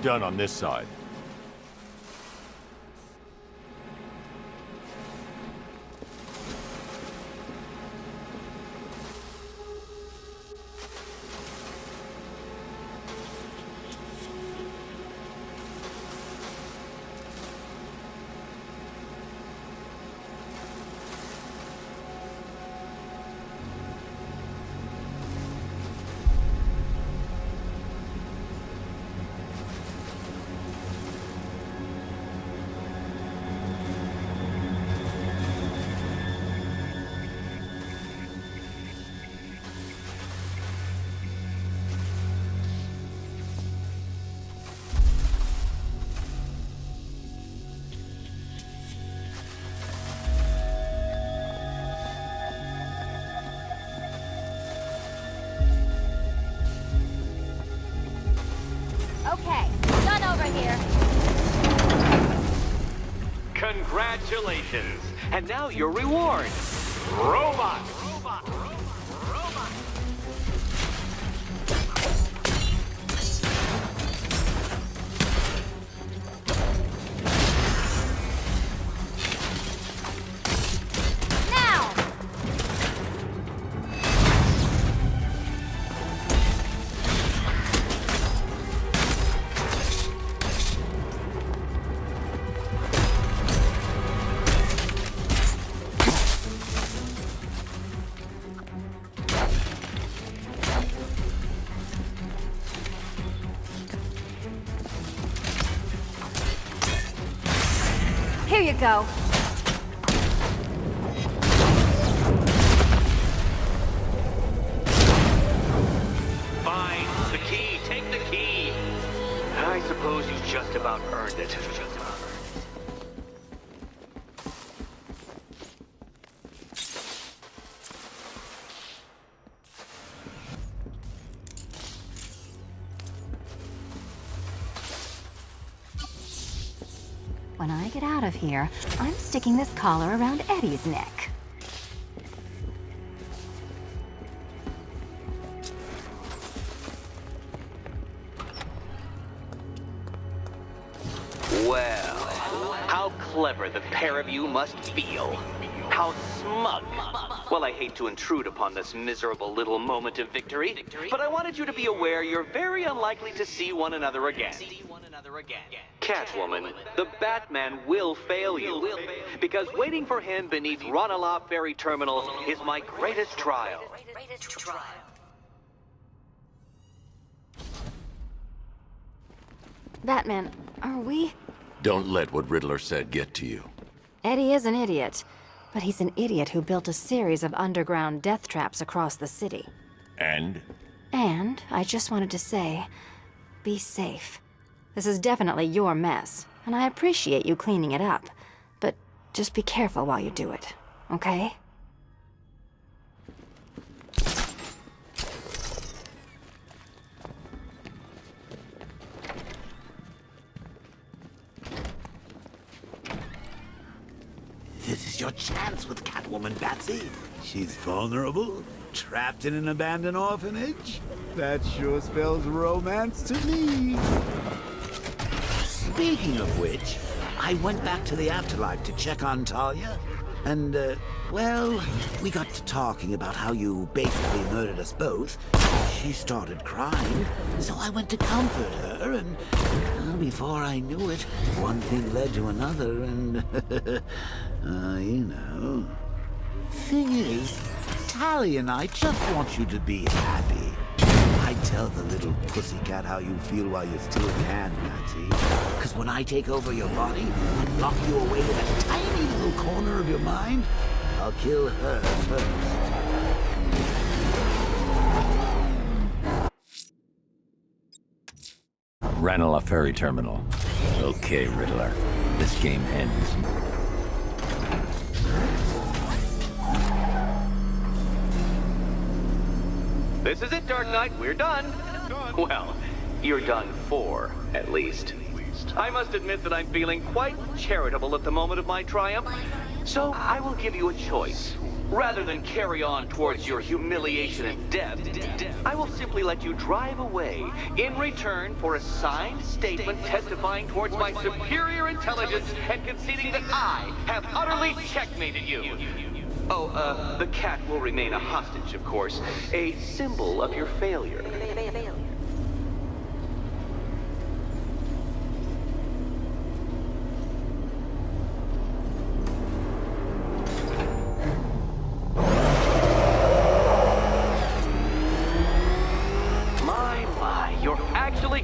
done on this side. Okay, done over here. Congratulations. And now your reward. Robot. Now! Here you go. Fine. The key. Take the key. I suppose you just about earned it. When I get out of here, I'm sticking this collar around Eddie's neck. Well, how clever the pair of you must feel. How smug. Well, I hate to intrude upon this miserable little moment of victory, but I wanted you to be aware you're very unlikely to see one another again. Catwoman, the Batman will fail you, because waiting for him beneath Ranelagh Ferry Terminal is my greatest trial. Batman, are we? Don't let what Riddler said get to you. Eddie is an idiot, but he's an idiot who built a series of underground death traps across the city. And? And I just wanted to say, be safe. This is definitely your mess, and I appreciate you cleaning it up. But just be careful while you do it, okay? This is your chance with Catwoman, Batsy. She's vulnerable, trapped in an abandoned orphanage. That sure spells romance to me. Speaking of which, I went back to the afterlife to check on Talia. And, well, we got to talking about how you basically murdered us both. She started crying, so I went to comfort her, and well, before I knew it, one thing led to another, and, you know. Thing is, Talia and I just want you to be happy. I tell the little pussycat how you feel while you still can, Nazi. Because when I take over your body and lock you away in a tiny little corner of your mind, I'll kill her first. Ranelagh Ferry Terminal. Okay, Riddler. This game ends. This is it, Dark Knight. We're done. Well, you're done for, at least. I must admit that I'm feeling quite charitable at the moment of my triumph. So I will give you a choice. Rather than carry on towards your humiliation and death, I will simply let you drive away in return for a signed statement testifying towards my superior intelligence and conceding that I have utterly checkmated you. Oh, the cat will remain a hostage, of course, a symbol of your failure.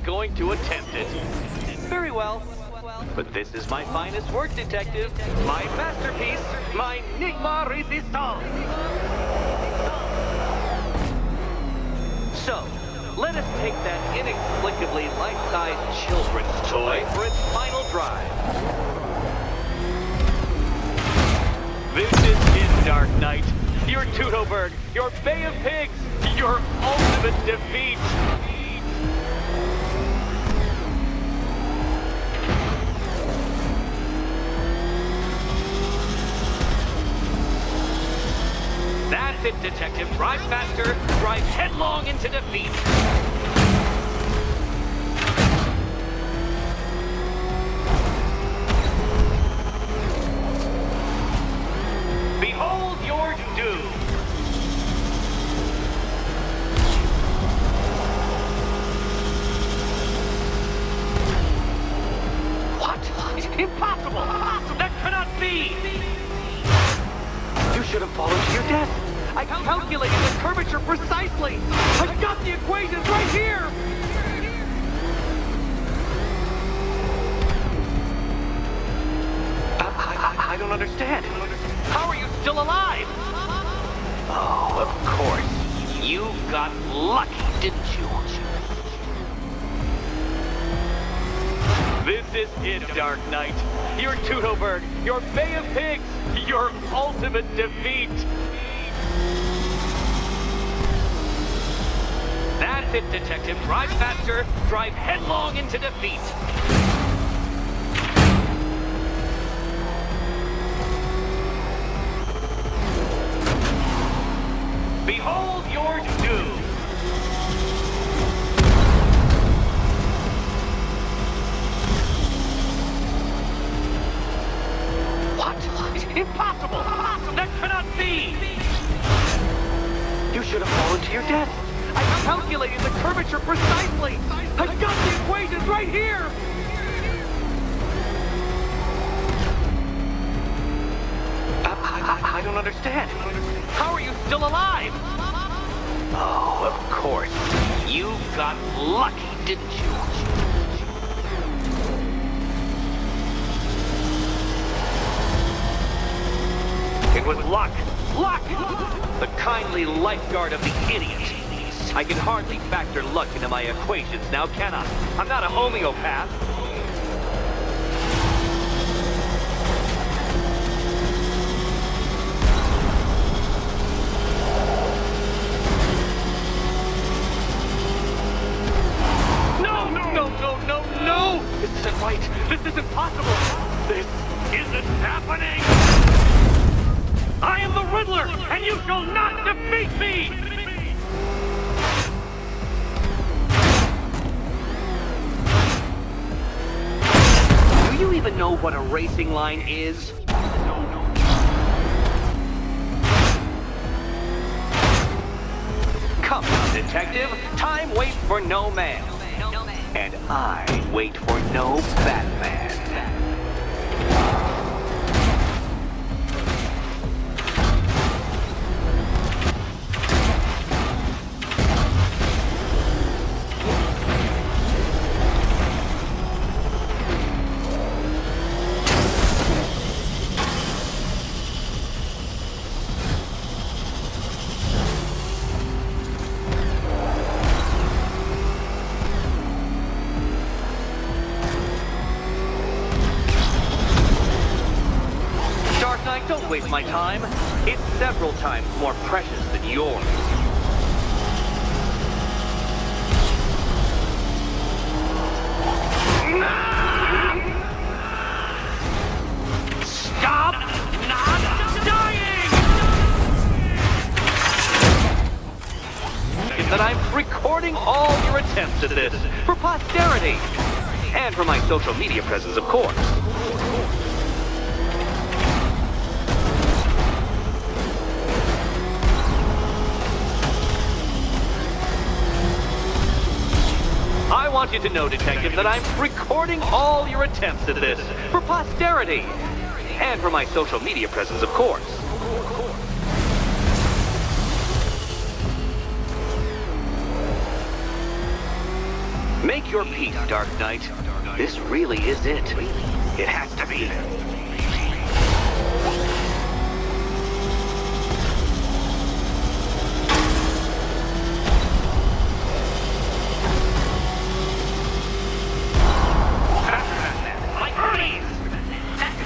Going to attempt it. Very well. But this is my finest work, detective. My masterpiece, my Enigma Resistance. So, let us take that inexplicably life-sized children's toy for its final drive. This is it, Dark Knight. Your Tutoberg, your Bay of Pigs, your ultimate defeat. That's it, Detective. Drive faster, drive headlong into defeat. Behold your doom. What? Impossible! That cannot be! You should have fallen to your death. I calculated the curvature precisely. I've got the equations right here. I don't understand. How are you still alive? Oh, of course. You got lucky, didn't you? This is it, Dark Knight. Your Tutoberg, your Bay of Pigs, your ultimate defeat. That's it, Detective. Drive faster, drive headlong into defeat. Behold your doom. What? Impossible! That cannot be! You should have fallen to your death. I calculated the curvature precisely. I've got the equations right here. I don't understand. How are you still alive? Oh, of course. You got lucky, didn't you? It was luck. Luck! The kindly lifeguard of the idiot. I can hardly factor luck into my equations now, can I? I'm not a homeopath. No! This isn't right. This isn't possible. This isn't happening. I am the Riddler, and you shall not defeat me! Do you even know what a racing line is? Come on, detective. Time waits for no man. And I wait for no Batman. Don't waste my time. It's several times more precious than yours. Stop not dying! that I'm recording all your attempts at this for posterity. And for my social media presence, of course. I want you to know, Detective, that I'm recording all your attempts at this for posterity. And for my social media presence, of course. Make your peace, Dark Knight. This really is it. It has to be.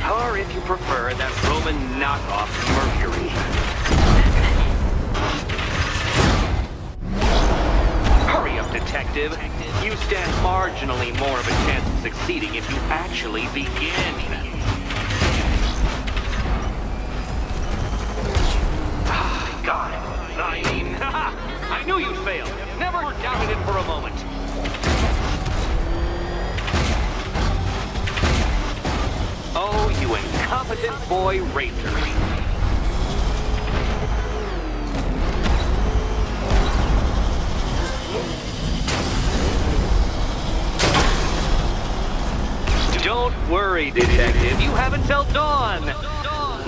Or if you prefer, that Roman knockoff Mercury. Hurry up, Detective. You stand marginally more of a chance of succeeding if you actually begin. God, I mean, I knew you'd fail. Never doubted it for a moment. Oh, you incompetent boy racer. Don't worry, Detective. You have until dawn.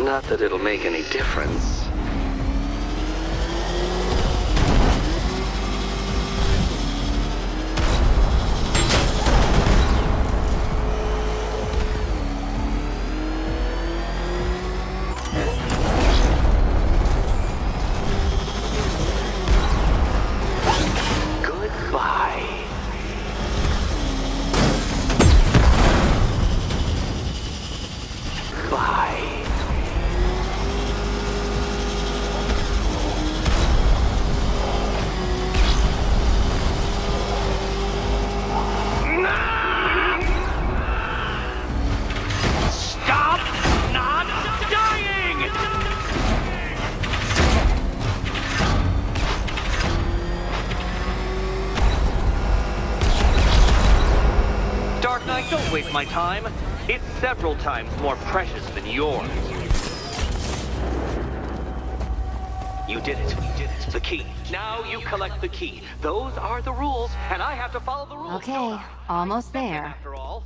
Not that it'll make any difference. Don't waste my time. It's several times more precious than yours. You did it. You did it. The key. Now you collect the key. Those are the rules, and I have to follow the rules. Okay, almost there. After all.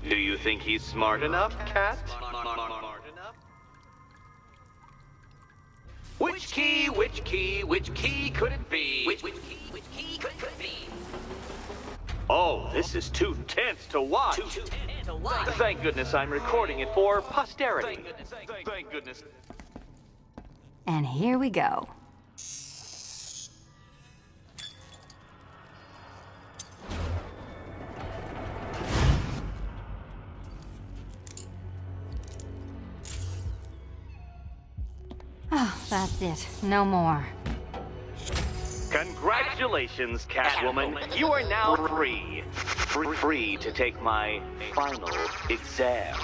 Do you think he's smart enough, Cat? Which key could it be? Which key could it be? Oh, this is too tense to watch. Thank goodness I'm recording it for posterity. Thank goodness. And here we go. Oh, that's it. No more. Congratulations, Catwoman. You are now free. Free to take my final exam.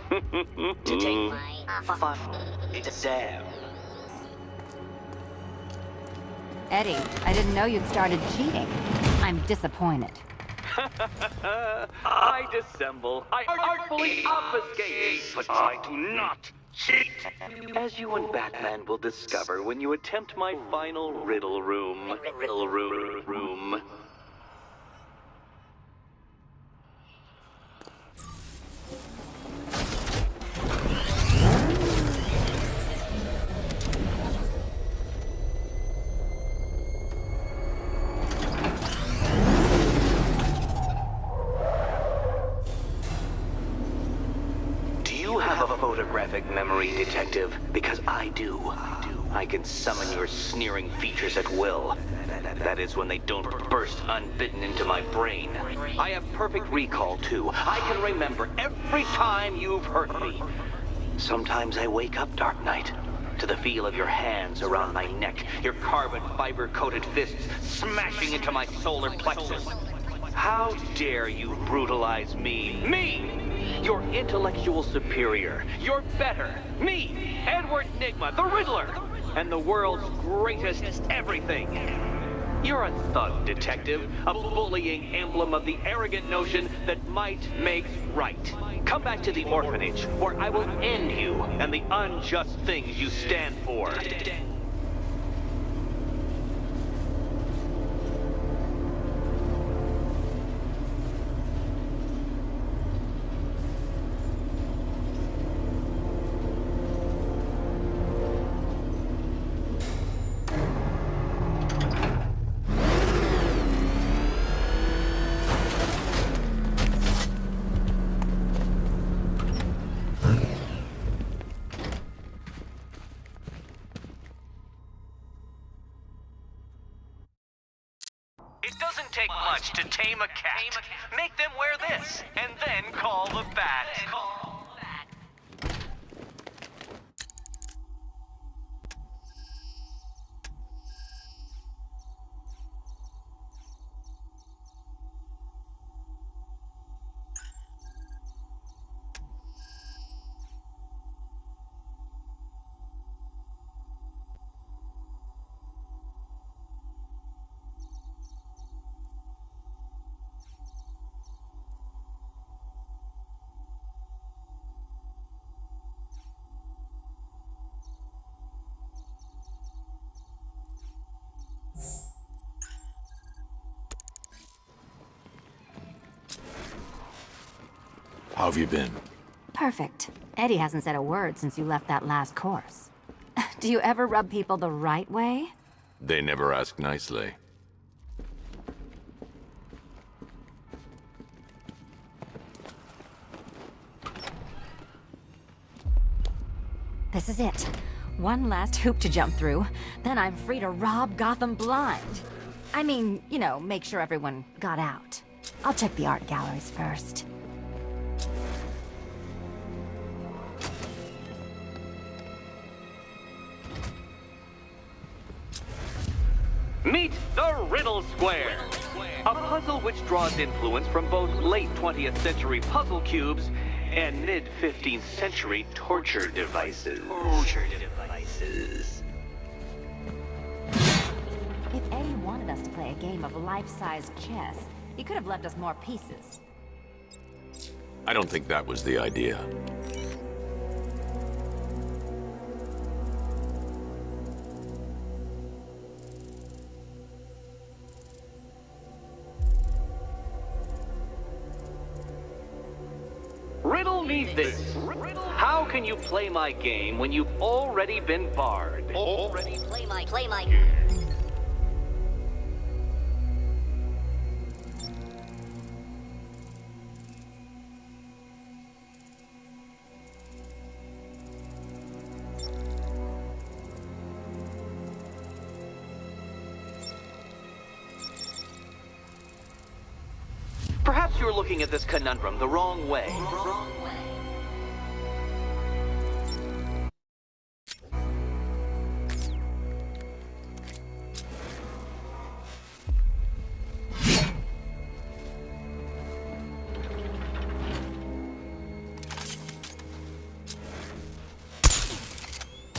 To take my final exam. Eddie, I didn't know you'd started cheating. I'm disappointed. I dissemble. I artfully obfuscate. But I do not cheat. As you and Batman will discover when you attempt my final riddle room. Riddle room. Photographic memory, Detective, because I do. I can summon your sneering features at will. That is when they don't burst unbidden into my brain. I have perfect recall, too. I can remember every time you've hurt me. Sometimes I wake up, Dark Knight, to the feel of your hands around my neck, your carbon fiber-coated fists smashing into my solar plexus. How dare you brutalize me? Me! Your intellectual superior. Your better. Me! Edward Nygma, the Riddler! And the world's greatest everything. You're a thug, detective. A bullying emblem of the arrogant notion that might makes right. Come back to the orphanage, where I will end you and the unjust things you stand for. It doesn't take much to tame a cat. Make them wear this, and then call the bat. How have you been? Perfect. Eddie hasn't said a word since you left that last course. Do you ever rub people the right way? They never ask nicely. This is it. One last hoop to jump through, then I'm free to rob Gotham blind. I mean, you know, make sure everyone got out. I'll check the art galleries first. Meet the Riddle Square, a puzzle which draws influence from both late 20th century puzzle cubes and mid-15th century torture devices. If Eddie wanted us to play a game of life-size chess, he could have left us more pieces. I don't think that was the idea. Riddle me this. How can you play my game when you've already been barred? Play my. Perhaps you're looking at this conundrum the wrong way.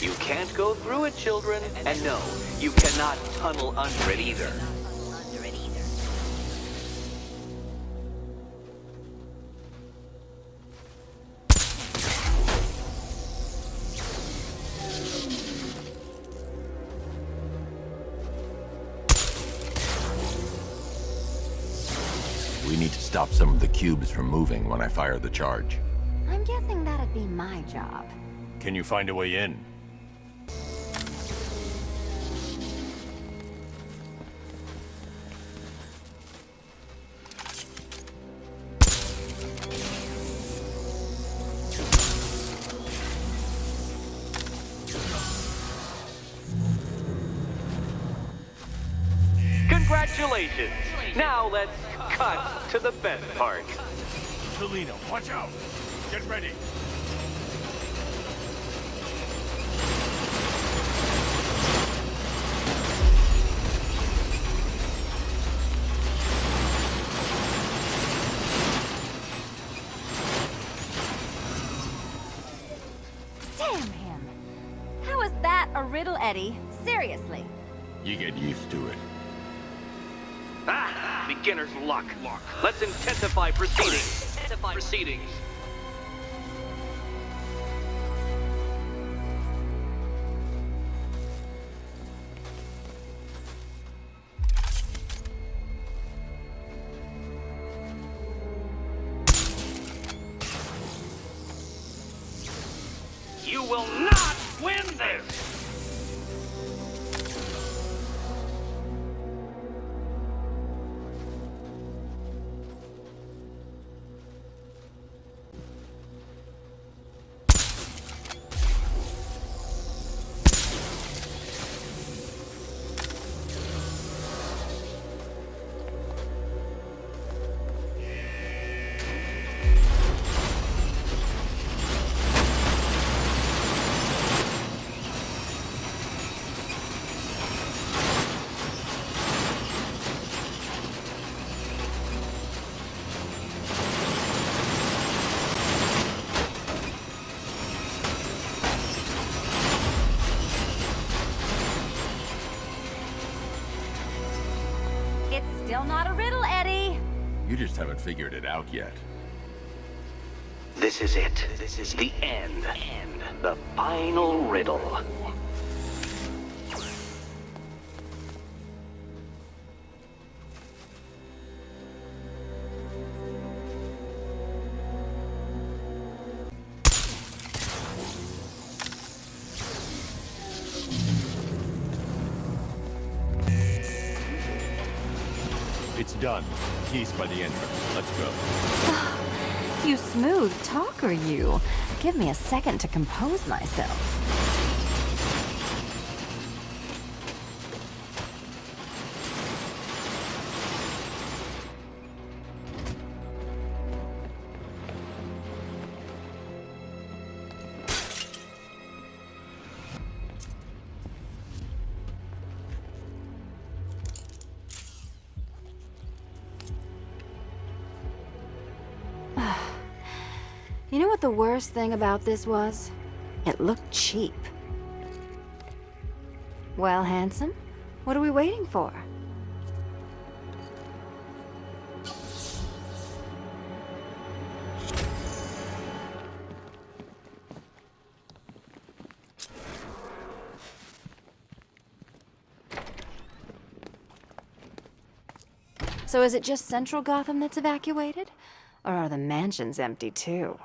You can't go through it, children. And no, you cannot tunnel under it either. We need to stop some of the cubes from moving when I fire the charge. I'm guessing that'd be my job. Can you find a way in? Congratulations! Now let's cut to the best part. Selina, watch out! Get ready! riddle, Eddie. Seriously. You get used to it. Ah, beginner's luck. Let's intensify proceedings. You will not win this! It's still not a riddle, Eddie. You just haven't figured it out yet. This is it. This is the end. The final riddle. It's done. Keys by the entrance. Let's go. You smooth talker, you. Give me a second to compose myself. You know what the worst thing about this was? It looked cheap. Well, handsome, what are we waiting for? So is it just Central Gotham that's evacuated? Or are the mansions empty too?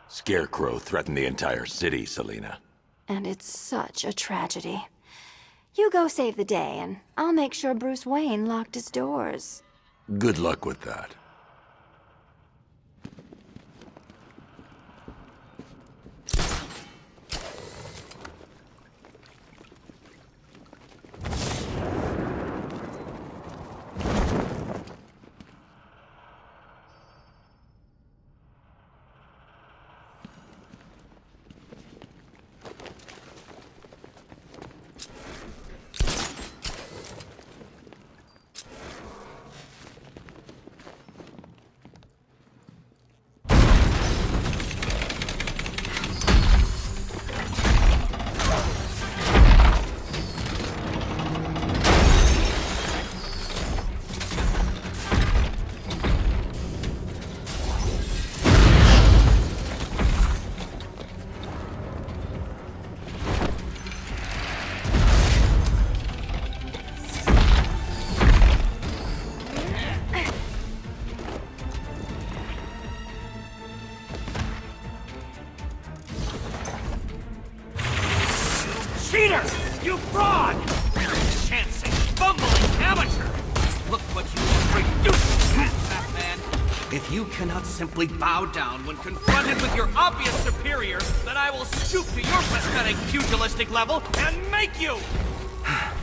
Scarecrow threatened the entire city, Selina. And it's such a tragedy. You go save the day, and I'll make sure Bruce Wayne locked his doors. Good luck with that. Cheater! You fraud! Chancing, fumbling amateur! Look what you produced, Batman! If you cannot simply bow down when confronted with your obvious superior, then I will stoop to your pathetic pugilistic level and make you!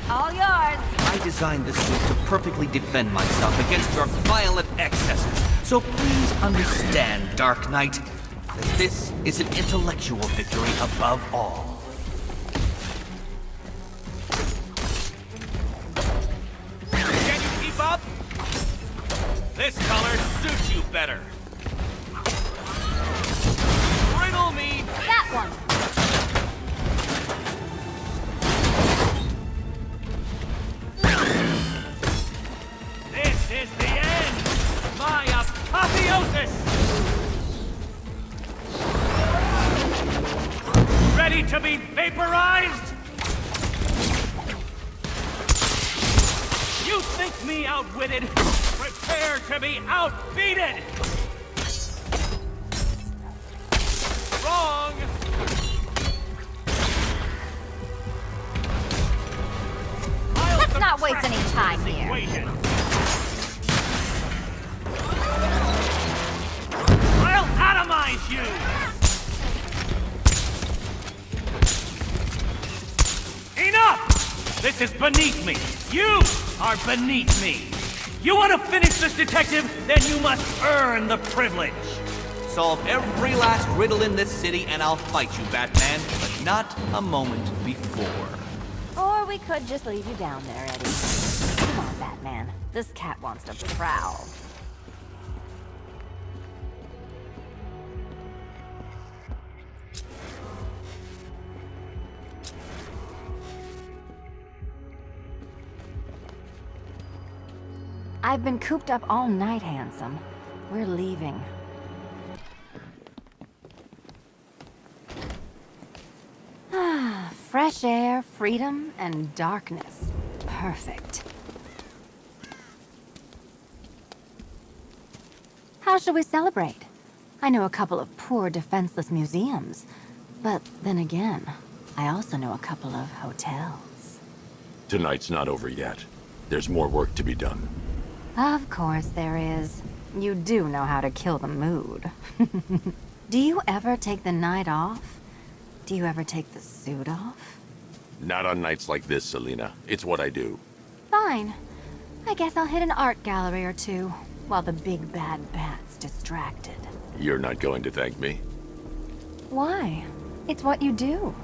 All yours. I designed this suit to perfectly defend myself against your violent excesses. So please understand, Dark Knight, that this is an intellectual victory above all. Can you keep up? This color suits you better. Riddle me That one. is the end! My apotheosis! Ready to be vaporized? You think me outwitted? Prepare to be outbeaten! Wrong! Let's not waste any time here. Equation. I'll atomize you! Enough! This is beneath me. You are beneath me. You want to finish this, detective? Then you must earn the privilege. Solve every last riddle in this city and I'll fight you, Batman, but not a moment before. Or we could just leave you down there, Eddie. Come on, Batman. This cat wants to prowl. I've been cooped up all night, handsome. We're leaving. Ah, fresh air, freedom, and darkness. Perfect. How shall we celebrate? I know a couple of poor, defenseless museums. But then again, I also know a couple of hotels. Tonight's not over yet. There's more work to be done. Of course there is. You do know how to kill the mood. Do you ever take the night off? Do you ever take the suit off? Not on nights like this, Selina. It's what I do. Fine. I guess I'll hit an art gallery or two, while the big bad bat's distracted. You're not going to thank me? Why? It's what you do.